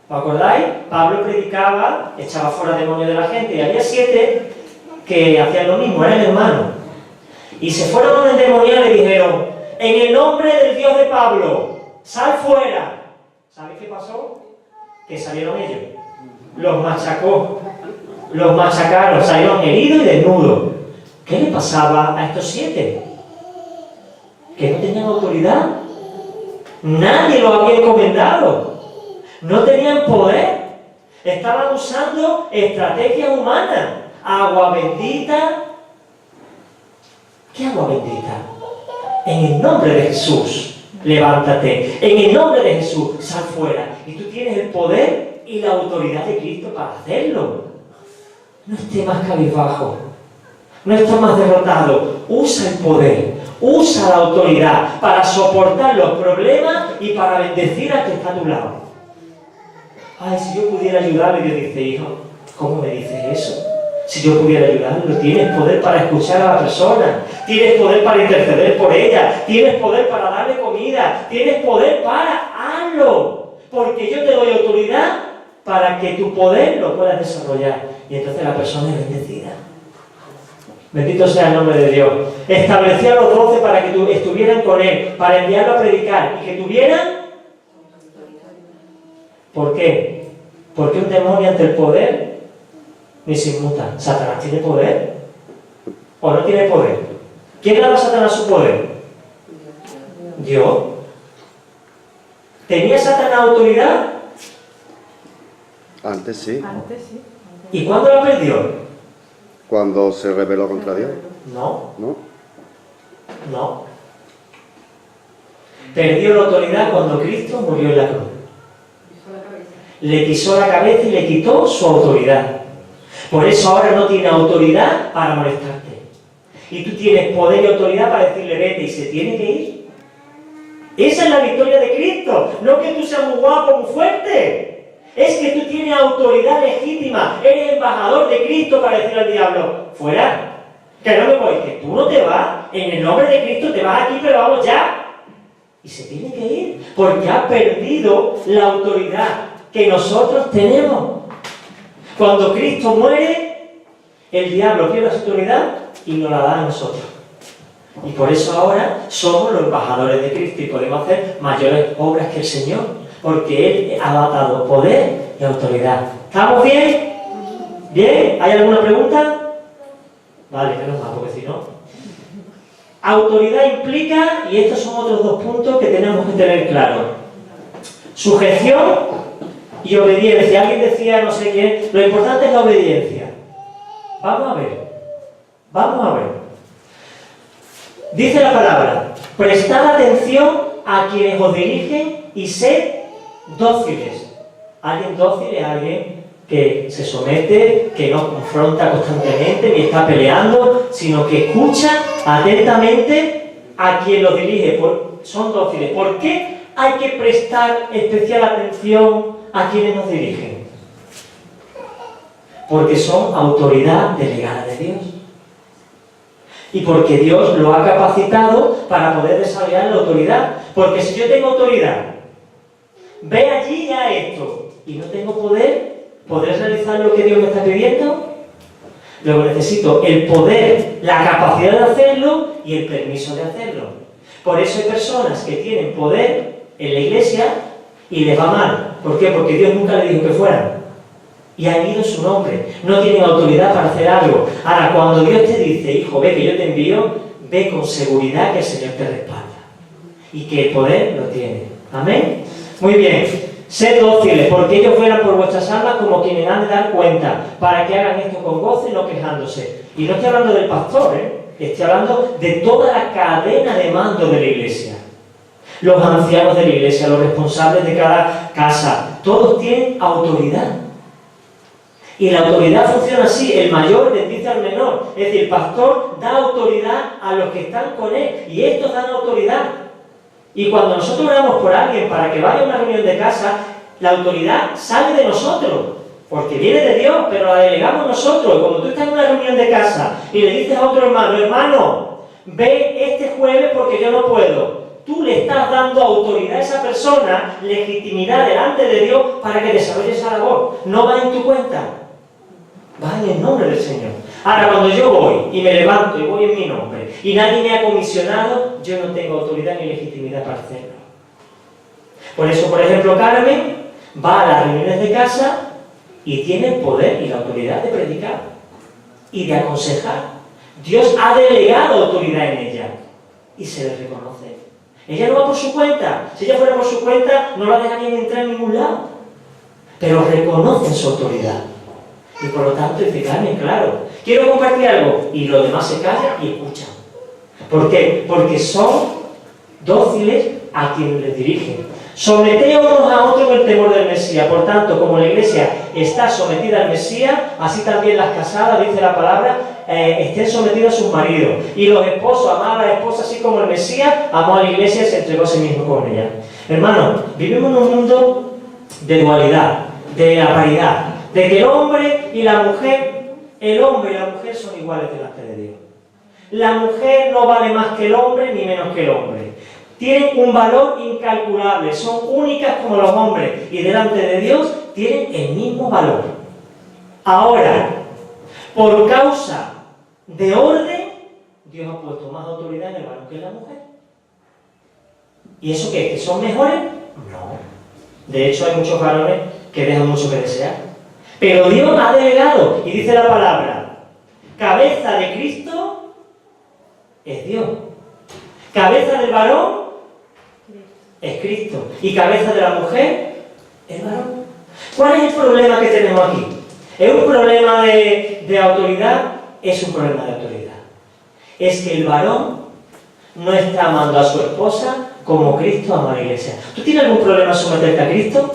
[SPEAKER 1] ¿Os acordáis? Pablo predicaba, echaba fuera demonios de la gente y había 7 que hacían lo mismo, eran hermanos. Y se fueron a un endemoniado y le dijeron: en el nombre del Dios de Pablo, sal fuera. ¿Sabéis qué pasó? Que salieron ellos. Los machacó, los machacaron, salieron heridos y desnudos. ¿Qué le pasaba a estos 7? Que no tenían autoridad. Nadie los había encomendado. No tenían poder. Estaban usando estrategias humanas. Agua bendita. ¿Qué agua bendita? En el nombre de Jesús, levántate. En el nombre de Jesús, sal fuera. Y tú tienes el poder y la autoridad de Cristo para hacerlo. No estés más cabizbajo. No estás más derrotado. Usa el poder. Usa la autoridad para soportar los problemas y para bendecir al que está a tu lado. Ay, si yo pudiera ayudarle, Dios dice: hijo, ¿cómo me dices eso? Si yo pudiera ayudarlo, tienes poder para escuchar a la persona, tienes poder para interceder por ella, tienes poder para darle comida, tienes poder para hazlo, porque yo te doy autoridad para que tu poder lo puedas desarrollar y entonces la persona es bendecida. Bendito sea el nombre de Dios. Estableció a los 12 para que estuvieran con él, para enviarlo a predicar y que tuvieran. ¿Por qué? Porque un demonio ante el poder ni se inmuta. ¿Satanás tiene poder? ¿O no tiene poder? ¿Quién le da a Satanás su poder? Dios. ¿Tenía Satanás autoridad?
[SPEAKER 4] Antes sí,
[SPEAKER 3] Antes sí.
[SPEAKER 1] ¿Y cuándo la perdió?
[SPEAKER 4] cuando se rebeló contra Dios,
[SPEAKER 1] No,
[SPEAKER 4] ¿no?
[SPEAKER 1] no. Perdió la autoridad cuando Cristo murió en la cruz. Le pisó la cabeza y le quitó su autoridad. Por eso ahora no tiene autoridad para molestarte. Y tú tienes poder y autoridad para decirle: vete, y se tiene que ir. Esa es la victoria de Cristo. No que tú seas muy guapo, muy fuerte. Es que tú tienes autoridad legítima. Eres embajador de Cristo para decirle al diablo: fuera, que no me voy, que tú no te vas. En el nombre de Cristo te vas aquí, pero vamos ya. Y se tiene que ir, porque ha perdido la autoridad que nosotros tenemos. Cuando Cristo muere, el diablo pierde su autoridad y nos la da a nosotros. Y por eso ahora somos los embajadores de Cristo y podemos hacer mayores obras que el Señor, porque Él ha dado poder y autoridad. ¿Estamos bien? ¿Bien? ¿Hay alguna pregunta? Vale, menos mal, porque si no... Autoridad implica, y estos son otros 2 puntos que tenemos que tener claros: sujeción y obediencia. Alguien decía, no sé quién, lo importante es la obediencia. Vamos a ver. Dice la palabra: prestad atención a quienes os dirigen y sed dóciles. Alguien dócil es alguien que se somete, que no confronta constantemente ni está peleando, sino que escucha atentamente a quien los dirige. Son dóciles. ¿Por qué hay que prestar especial atención a quienes nos dirigen? Porque son autoridad delegada de Dios. Y porque Dios lo ha capacitado para poder desarrollar la autoridad. Porque si yo tengo autoridad, ve allí ya esto, y no tengo poder, ¿podré realizar lo que Dios me está pidiendo? Luego necesito el poder, la capacidad de hacerlo y el permiso de hacerlo. Por eso hay personas que tienen poder en la iglesia y les va mal. ¿Por qué? Porque Dios nunca le dijo que fueran. Y han ido en su nombre. No tienen autoridad para hacer algo. Ahora, cuando Dios te dice: hijo, ve que yo te envío, ve con seguridad que el Señor te respalda. Y que el poder lo tiene. ¿Amén? Muy bien. Sed dóciles, porque ellos velan por vuestras almas como quienes han de dar cuenta, para que hagan esto con gozo y no quejándose. Y no estoy hablando del pastor, estoy hablando de toda la cadena de mando de la iglesia. Los ancianos de la iglesia, los responsables de cada casa, todos tienen autoridad. Y la autoridad funciona así: el mayor bendice al menor. Es decir, el pastor da autoridad a los que están con él, y estos dan autoridad. Y cuando nosotros oramos por alguien para que vaya a una reunión de casa, la autoridad sale de nosotros, porque viene de Dios, pero la delegamos nosotros. Y cuando tú estás en una reunión de casa y le dices a otro hermano: hermano, ve este jueves porque yo no puedo, tú le estás dando autoridad a esa persona, legitimidad delante de Dios para que desarrolle esa labor. No va en tu cuenta, va en el nombre del Señor. Ahora, cuando yo voy y me levanto y voy en mi nombre y nadie me ha comisionado, yo no tengo autoridad ni legitimidad para hacerlo. Por eso, por ejemplo, Carmen va a las reuniones de casa y tiene el poder y la autoridad de predicar y de aconsejar. Dios ha delegado autoridad en ella y se le reconoce. Ella no va por su cuenta. Si ella fuera por su cuenta, no la dejarían entrar en ningún lado. Pero reconocen su autoridad. Y por lo tanto dice: Carmen, claro, quiero compartir algo. Y los demás se callan y escuchan. ¿Por qué? Porque son dóciles a quienes les dirigen. Someteos unos a otros en el temor del Mesías. Por tanto, como la iglesia está sometida al Mesías, así también las casadas, dice la palabra, estén sometidos a sus maridos. Y los esposos, amad a la esposa así como el Mesías amó a la iglesia y se entregó a sí mismo con ella. Hermanos, vivimos en un mundo de dualidad, de la paridad, de que el hombre y la mujer son iguales delante de Dios. La mujer no vale más que el hombre ni menos que el hombre. Tienen un valor incalculable, son únicas como los hombres y delante de Dios tienen el mismo valor. Ahora, por causa de orden, Dios ha puesto más autoridad en el varón que en la mujer. ¿Y eso qué? ¿Que son mejores? No. De hecho, hay muchos varones que dejan mucho que desear. Pero Dios ha delegado, y dice la palabra: cabeza de Cristo es Dios. Cabeza del varón es Cristo. Y cabeza de la mujer es varón. ¿Cuál es el problema que tenemos aquí? ¿Es un problema de autoridad? Es un problema de autoridad. Es que el varón no está amando a su esposa como Cristo ama a la iglesia. ¿Tú tienes algún problema en someterte a Cristo?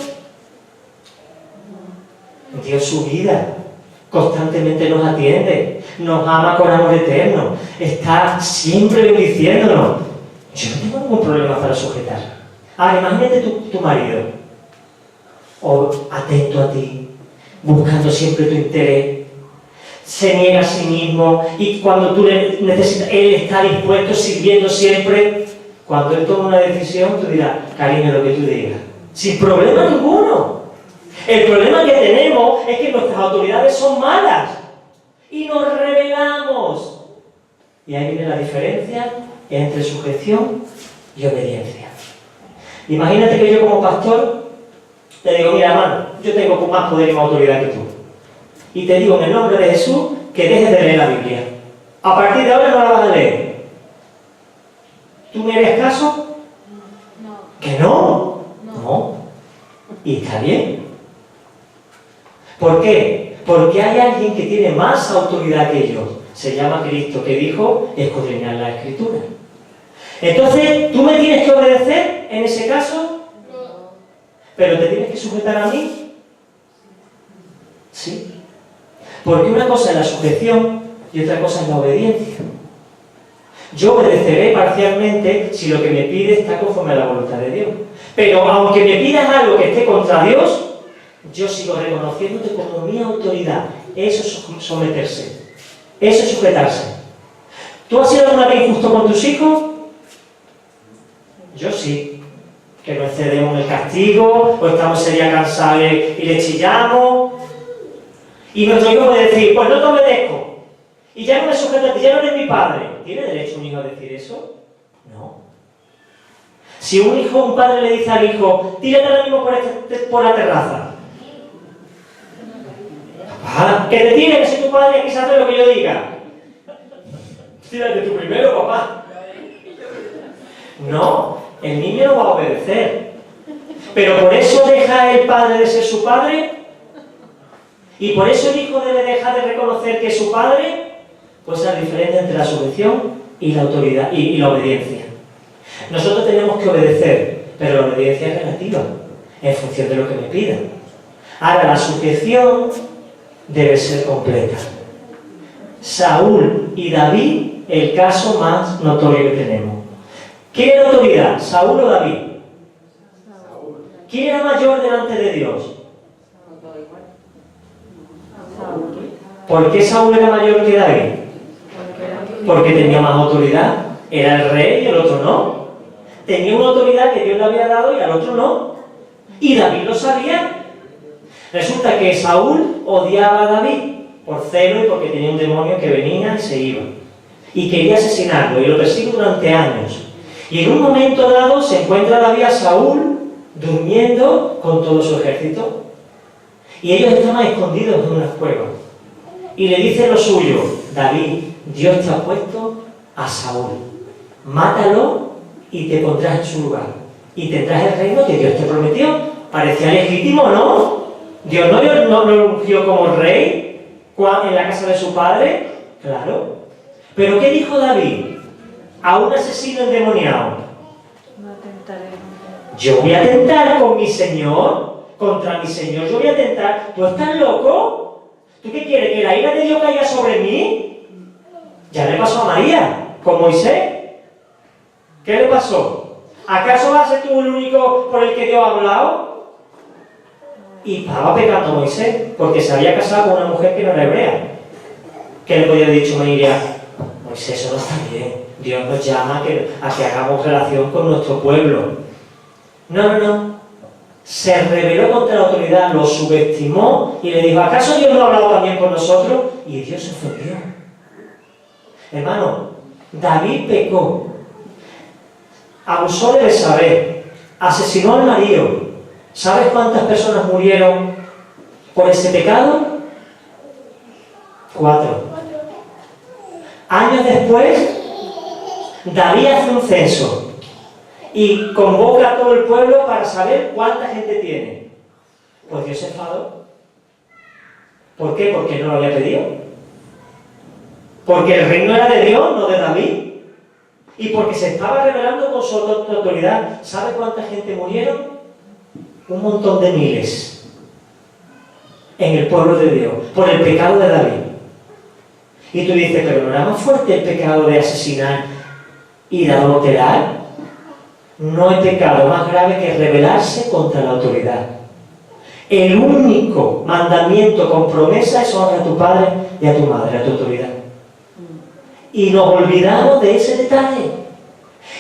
[SPEAKER 1] Dio su vida, constantemente nos atiende, nos ama con amor eterno, está siempre bendiciéndonos. Yo no tengo ningún problema para sujetar. Ahora, imagínate tu marido, o atento a ti, buscando siempre tu interés, se niega a sí mismo, y cuando tú le necesitas, él está dispuesto, sirviendo siempre. Cuando él toma una decisión, tú dirás: cariño, lo que tú digas, sin problema ninguno. El problema que tenemos es que nuestras autoridades son malas y nos rebelamos. Y ahí viene la diferencia entre sujeción y obediencia. Imagínate que yo como pastor te digo: mira, hermano, yo tengo más poder y más autoridad que tú. Y te digo en el nombre de Jesús que dejes de leer la Biblia. A partir de ahora no la vas a leer. ¿Tú me harías caso?
[SPEAKER 2] No.
[SPEAKER 1] ¿Que no? No. Y está bien. ¿Por qué? Porque hay alguien que tiene más autoridad que ellos. Se llama Cristo, que dijo: escudriñad la Escritura. Entonces, ¿tú me tienes que obedecer en ese caso?
[SPEAKER 2] No.
[SPEAKER 1] ¿Pero te tienes que sujetar a mí? Sí. Porque una cosa es la sujeción y otra cosa es la obediencia. Yo obedeceré parcialmente si lo que me pide está conforme a la voluntad de Dios. Pero aunque me pidas algo que esté contra Dios, yo sigo reconociéndote como mi autoridad. Eso es someterse. Eso es sujetarse. ¿Tú has sido alguna vez injusto con tus hijos? Yo sí. Que no excedemos el castigo, o estamos ese día cansados y le chillamos. Y nuestro hijo puede decir: pues no te obedezco. Y ya no me sujeto a ti, ya no eres mi padre. ¿Tiene derecho un hijo a decir eso? No. Si un padre le dice al hijo: tírate ahora mismo por la terraza. Papá, que te tire, que soy tu padre y aquí se hace lo que yo diga. Tírate tú primero, papá. No, el niño no va a obedecer. Pero por eso deja el padre de ser su padre, y por eso el hijo debe dejar de reconocer que es su padre, pues la diferencia entre la sujeción y la autoridad y la obediencia. Nosotros tenemos que obedecer, pero la obediencia es relativa, en función de lo que me pidan. Ahora, la sujeción debe ser completa. Saúl y David, el caso más notorio que tenemos. ¿Quién era autoridad, Saúl o David? ¿Quién era mayor delante de Dios? ¿Por qué Saúl era mayor que David? Porque tenía más autoridad. Era el rey y el otro no. Tenía una autoridad que Dios le había dado y al otro no. Y David lo sabía. Resulta que Saúl odiaba a David por celo y porque tenía un demonio que venía y se iba. Y quería asesinarlo y lo persigue durante años. Y en un momento dado se encuentra David a Saúl durmiendo con todo su ejército. Y ellos estaban escondidos en una cueva. Y le dice lo suyo: David, Dios te ha puesto a Saúl. Mátalo y te pondrás en su lugar. Y tendrás el reino que Dios te prometió. Parecía legítimo, ¿no? Dios no lo ungió como rey en la casa de su padre. Claro. Pero ¿qué dijo David a un asesino endemoniado? Yo voy a atentar con mi Señor, contra mi Señor yo voy a atentar. ¿Tú estás loco? ¿Tú qué quieres? ¿Que la ira de Dios caiga sobre mí? Ya le pasó a María, con Moisés. ¿Qué le pasó? ¿Acaso vas a ser tú el único por el que Dios ha hablado? Y estaba pecando Moisés, porque se había casado con una mujer que no era hebrea. ¿Qué le podía haber dicho María? Moisés, eso no está bien. Dios nos llama a que hagamos relación con nuestro pueblo. No. Se rebeló contra la autoridad, lo subestimó y le dijo: ¿acaso Dios no ha hablado también con nosotros? Y Dios se ofendió. Hermano, David pecó, abusó de Betsabé, asesinó al marido. ¿Sabes cuántas personas murieron por ese pecado? 4. Años después, David hace un censo y convoca a todo el pueblo para saber cuánta gente tiene. Pues Dios se enfadó. ¿Por qué? Porque no lo había pedido. Porque el reino era de Dios, no de David. Y porque se estaba rebelando con su autoridad. ¿Sabe cuánta gente murieron? Un montón de miles en el pueblo de Dios, por el pecado de David. Y tú dices: ¿pero no era más fuerte el pecado de asesinar y de adulterar? No hay pecado más grave que rebelarse contra la autoridad. El único mandamiento con promesa es: honra a tu padre y a tu madre, a tu autoridad. Y nos olvidamos de ese detalle.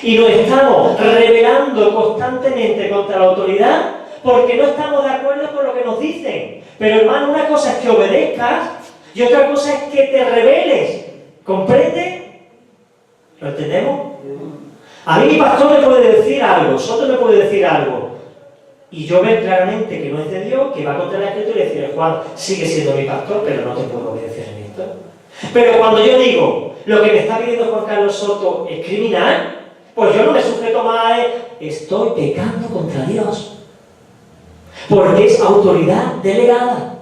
[SPEAKER 1] Y nos estamos rebelando constantemente contra la autoridad porque no estamos de acuerdo con lo que nos dicen. Pero hermano, una cosa es que obedezcas y otra cosa es que te rebeles. ¿Comprende? ¿Lo entendemos? A mí mi pastor me puede decir algo, Soto me puede decir algo, y yo veo claramente que no es de Dios, que va contra la Escritura y decir: Juan, sigue siendo mi pastor, pero no te puedo obedecer en esto. Pero cuando yo digo: lo que me está pidiendo Juan Carlos Soto es criminal, pues yo no me sujeto más a él. Estoy pecando contra Dios. Porque es autoridad delegada.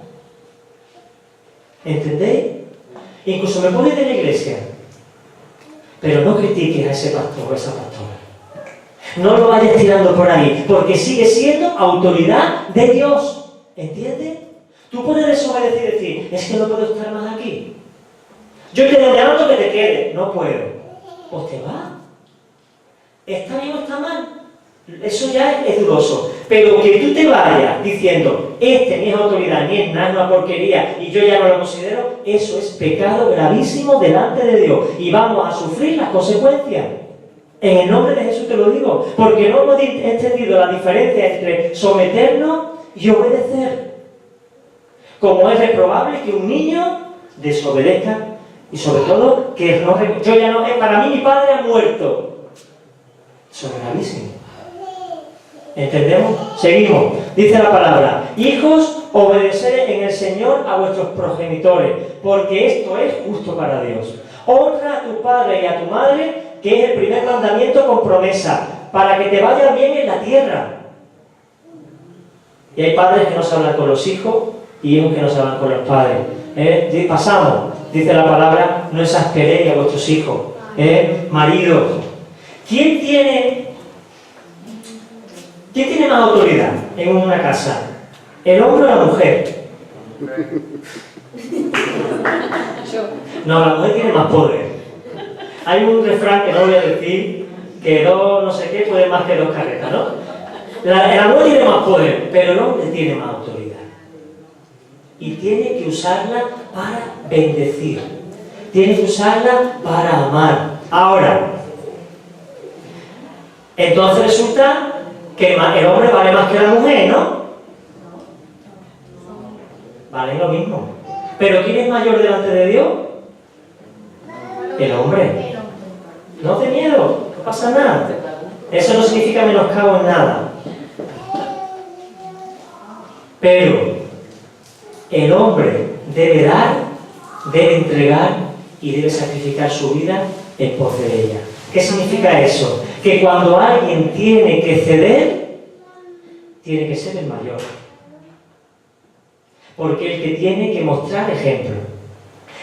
[SPEAKER 1] ¿Entendéis? Incluso me puede ir de la iglesia, pero no critiques a ese pastor o a esa pastora. No lo vayas tirando por ahí, porque sigue siendo autoridad de Dios. ¿Entiendes? Tú puedes desobedecer y decir: es que no puedo estar más aquí. Yo te demando que te quedes. No puedo. Pues te va. ¿Está bien o está mal? Eso ya es dudoso. Pero que tú te vayas diciendo: este ni es autoridad, ni es nada, es una porquería, y yo ya no lo considero, eso es pecado gravísimo delante de Dios. Y vamos a sufrir las consecuencias. En el nombre de Jesús te lo digo. Porque no hemos entendido la diferencia entre someternos y obedecer. Como es reprobable que un niño desobedezca, y sobre todo que no, yo ya no, para mí mi padre ha muerto. Eso es gravísimo. ¿Entendemos? Seguimos. Dice la palabra: hijos, obedeced en el Señor a vuestros progenitores, porque esto es justo para Dios. Honra a tu padre y a tu madre, que es el primer mandamiento con promesa, para que te vaya bien en la tierra. Y hay padres que no se hablan con los hijos y hijos que no se hablan con los padres. Pasamos, dice la palabra, no exasperéis a vuestros hijos. Maridos, ¿quién tiene más autoridad en una casa? ¿El hombre o la mujer? No, la mujer tiene más poder. Hay un refrán que no voy a decir, que dos no sé qué puede más que dos carretas, ¿no? La mujer tiene más poder, pero el hombre tiene más autoridad. Y tiene que usarla para bendecir. Tiene que usarla para amar. Ahora, entonces resulta que el hombre vale más que la mujer, ¿no? Vale lo mismo. ¿Pero quién es mayor delante de Dios? El hombre. No te miedo, no pasa nada. Eso no significa menoscabo en nada. Pero el hombre debe dar, debe entregar y debe sacrificar su vida en pos de ella. ¿Qué significa eso? Que cuando alguien tiene que ceder, tiene que ser el mayor. Porque el que tiene que mostrar ejemplo,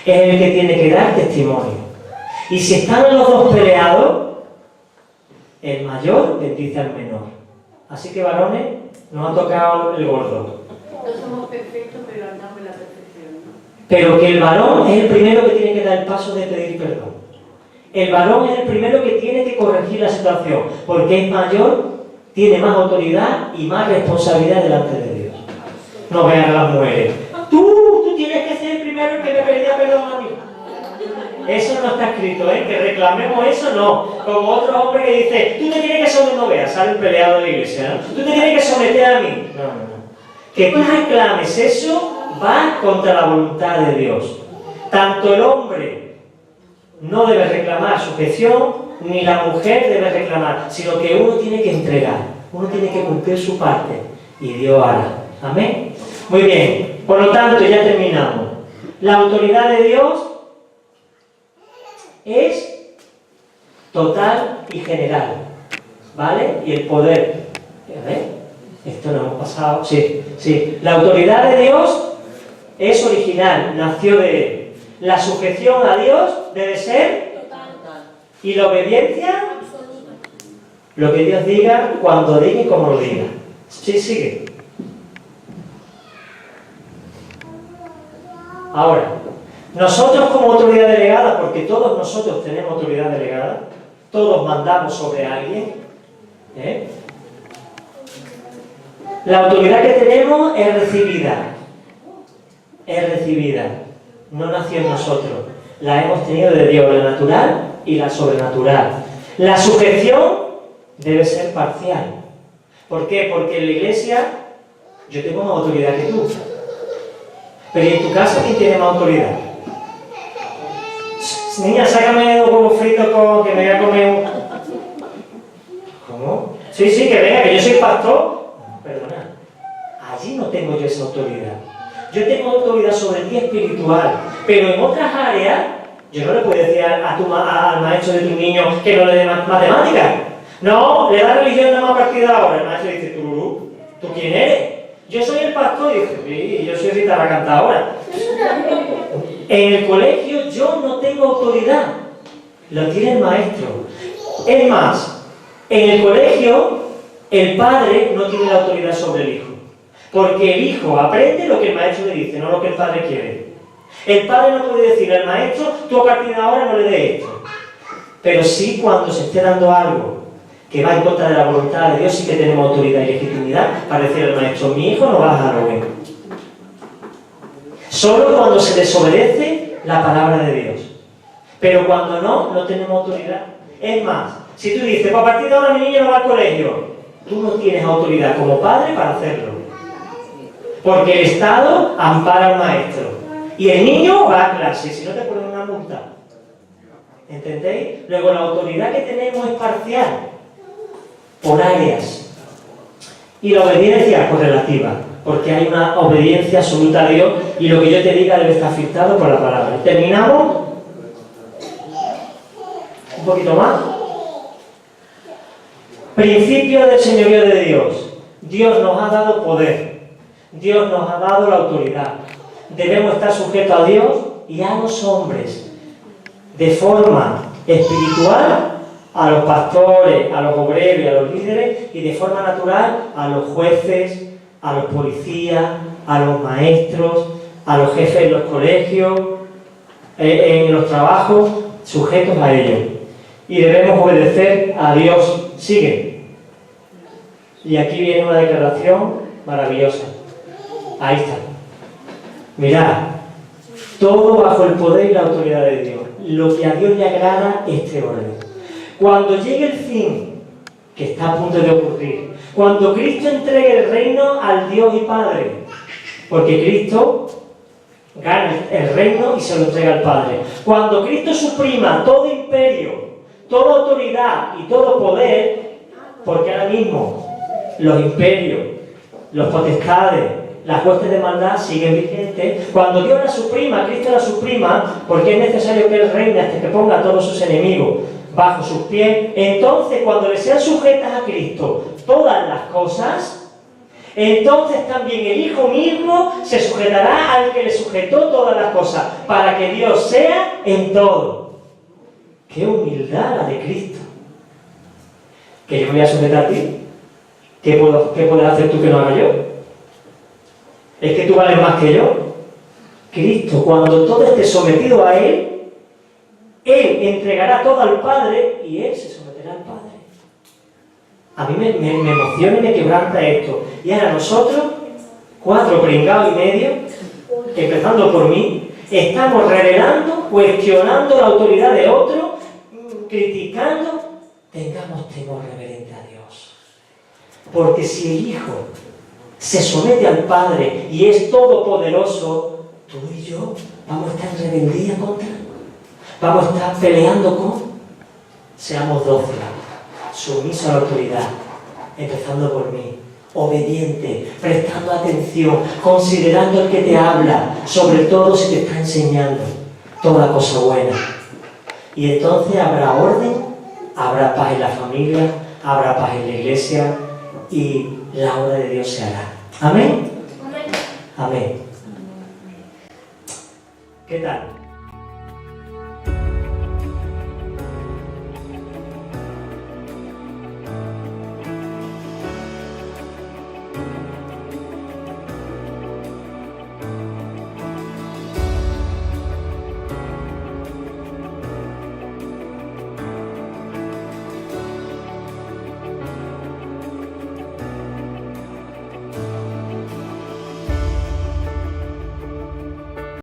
[SPEAKER 1] es el que tiene que dar testimonio. Y si están los dos peleados, el mayor bendice al menor. Así que varones, nos ha tocado el gordo.
[SPEAKER 5] No somos perfectos, pero andamos en la perfección, ¿no?
[SPEAKER 1] Pero que el varón es el primero que tiene que dar el paso de pedir perdón. El varón es el primero que tiene que corregir la situación, porque es mayor, tiene más autoridad y más responsabilidad delante de Dios. No vean a las mujeres. Tú tienes que ser el primero el que me pedía perdón a mí. Eso no está escrito, que reclamemos eso, no. Como otro hombre que dice, tú te tienes que someter, no veas, sale el peleado de la iglesia, ¿no? Tú te tienes que someter a mí. No. Que tú reclames eso va contra la voluntad de Dios. Tanto el hombre no debe reclamar sujeción, ni la mujer debe reclamar, sino que uno tiene que entregar, uno tiene que cumplir su parte y Dios hará. Amén. Muy bien, por lo tanto ya terminamos. La autoridad de Dios es total y general, ¿vale? Y el poder, esto lo hemos pasado, sí. La autoridad de Dios es original, nació de Él. La sujeción a Dios debe ser
[SPEAKER 2] Total.
[SPEAKER 1] y la obediencia,
[SPEAKER 2] Absoluta.
[SPEAKER 1] lo que Dios diga, cuando diga y como lo diga. Sí, sigue. Ahora, nosotros como autoridad delegada, porque todos nosotros tenemos autoridad delegada, todos mandamos sobre alguien, la autoridad que tenemos es recibida, no nació en nosotros, la hemos tenido de Dios, la natural y la sobrenatural. La sujeción debe ser parcial. ¿Por qué? Porque en la iglesia yo tengo más autoridad que tú. Pero ¿y en tu casa quién tiene más autoridad? Niña, sácame dos huevos fritos con que me voy a comer un... ¿Cómo? Sí, que venga, que yo soy pastor. No, perdona. Allí no tengo yo esa autoridad. Yo tengo autoridad sobre ti espiritual, pero en otras áreas yo no le puedo decir al maestro de tu niño que no le dé matemáticas. No, le da religión nada más a partir de ahora. El maestro dice, ¿tú quién eres? Yo soy el pastor, y dice, sí, yo soy Rita la cantadora. En el colegio yo no tengo autoridad, lo tiene el maestro. Es más, en el colegio el padre no tiene la autoridad sobre el hijo, porque el hijo aprende lo que el maestro le dice, no lo que el padre quiere. El padre no puede decir al maestro, tú a partir de ahora no le des esto. Pero sí, cuando se esté dando algo que va en contra de la voluntad de Dios, sí que tenemos autoridad y legitimidad para decir al maestro, mi hijo no va a Halloween. Solo cuando se desobedece la palabra de Dios. Pero cuando no tenemos autoridad. Es más, si tú dices, pues a partir de ahora mi niño no va al colegio, tú no tienes autoridad como padre para hacerlo. Porque el Estado ampara al maestro. Y el niño va a clase, si no te ponen una multa. ¿Entendéis? Luego la autoridad que tenemos es parcial, por áreas. Y la obediencia pues relativa, porque hay una obediencia absoluta a Dios y lo que yo te diga debe estar filtrado por la palabra. ¿Terminamos? Un poquito más. Principio del señorío de Dios. Dios nos ha dado poder. Dios nos ha dado la autoridad. Debemos estar sujetos a Dios y a los hombres, de forma espiritual a los pastores, a los obreros y a los líderes, y de forma natural a los jueces, a los policías, a los maestros, a los jefes en los colegios, en los trabajos, sujetos a ellos. Y debemos obedecer a Dios. Sigue. Y aquí viene una declaración maravillosa. Ahí está. Mirad, todo bajo el poder y la autoridad de Dios. Lo que a Dios le agrada, este orden. Cuando llegue el fin, que está a punto de ocurrir, cuando Cristo entregue el reino al Dios y Padre, porque Cristo gana el reino y se lo entrega al Padre. Cuando Cristo suprima todo imperio, toda autoridad y todo poder, porque ahora mismo los imperios, los potestades, las huestes de maldad siguen vigentes. Cuando Dios la suprima, Cristo la suprima, porque es necesario que Él reine hasta que ponga a todos sus enemigos bajo sus pies, entonces cuando le sean sujetas a Cristo todas las cosas, entonces también el Hijo mismo se sujetará al que le sujetó todas las cosas, para que Dios sea en todo. ¡Qué humildad la de Cristo! ¿Que yo me voy a sujetar a ti? ¿Qué puedes hacer tú que no haga yo? ¿Es que tú vales más que yo? Cristo, cuando todo esté sometido a Él, Él entregará todo al Padre y Él se someterá al Padre. A mí me emociona y me quebranta esto. Y ahora nosotros, 4 pringados y medio, empezando por mí, estamos revelando, cuestionando la autoridad de otro, criticando. Tengamos temor reverente a Dios. Porque si el Hijo se somete al Padre y es todopoderoso, tú y yo vamos a estar en rebeldía contra Él. Vamos a estar peleando con. Seamos dóciles, sumisos a la autoridad, empezando por mí, obediente, prestando atención, considerando el que te habla, sobre todo si te está enseñando toda cosa buena. Y entonces habrá orden, habrá paz en la familia, habrá paz en la iglesia y la obra de Dios se hará. ¿Amén? Amén. ¿Qué tal?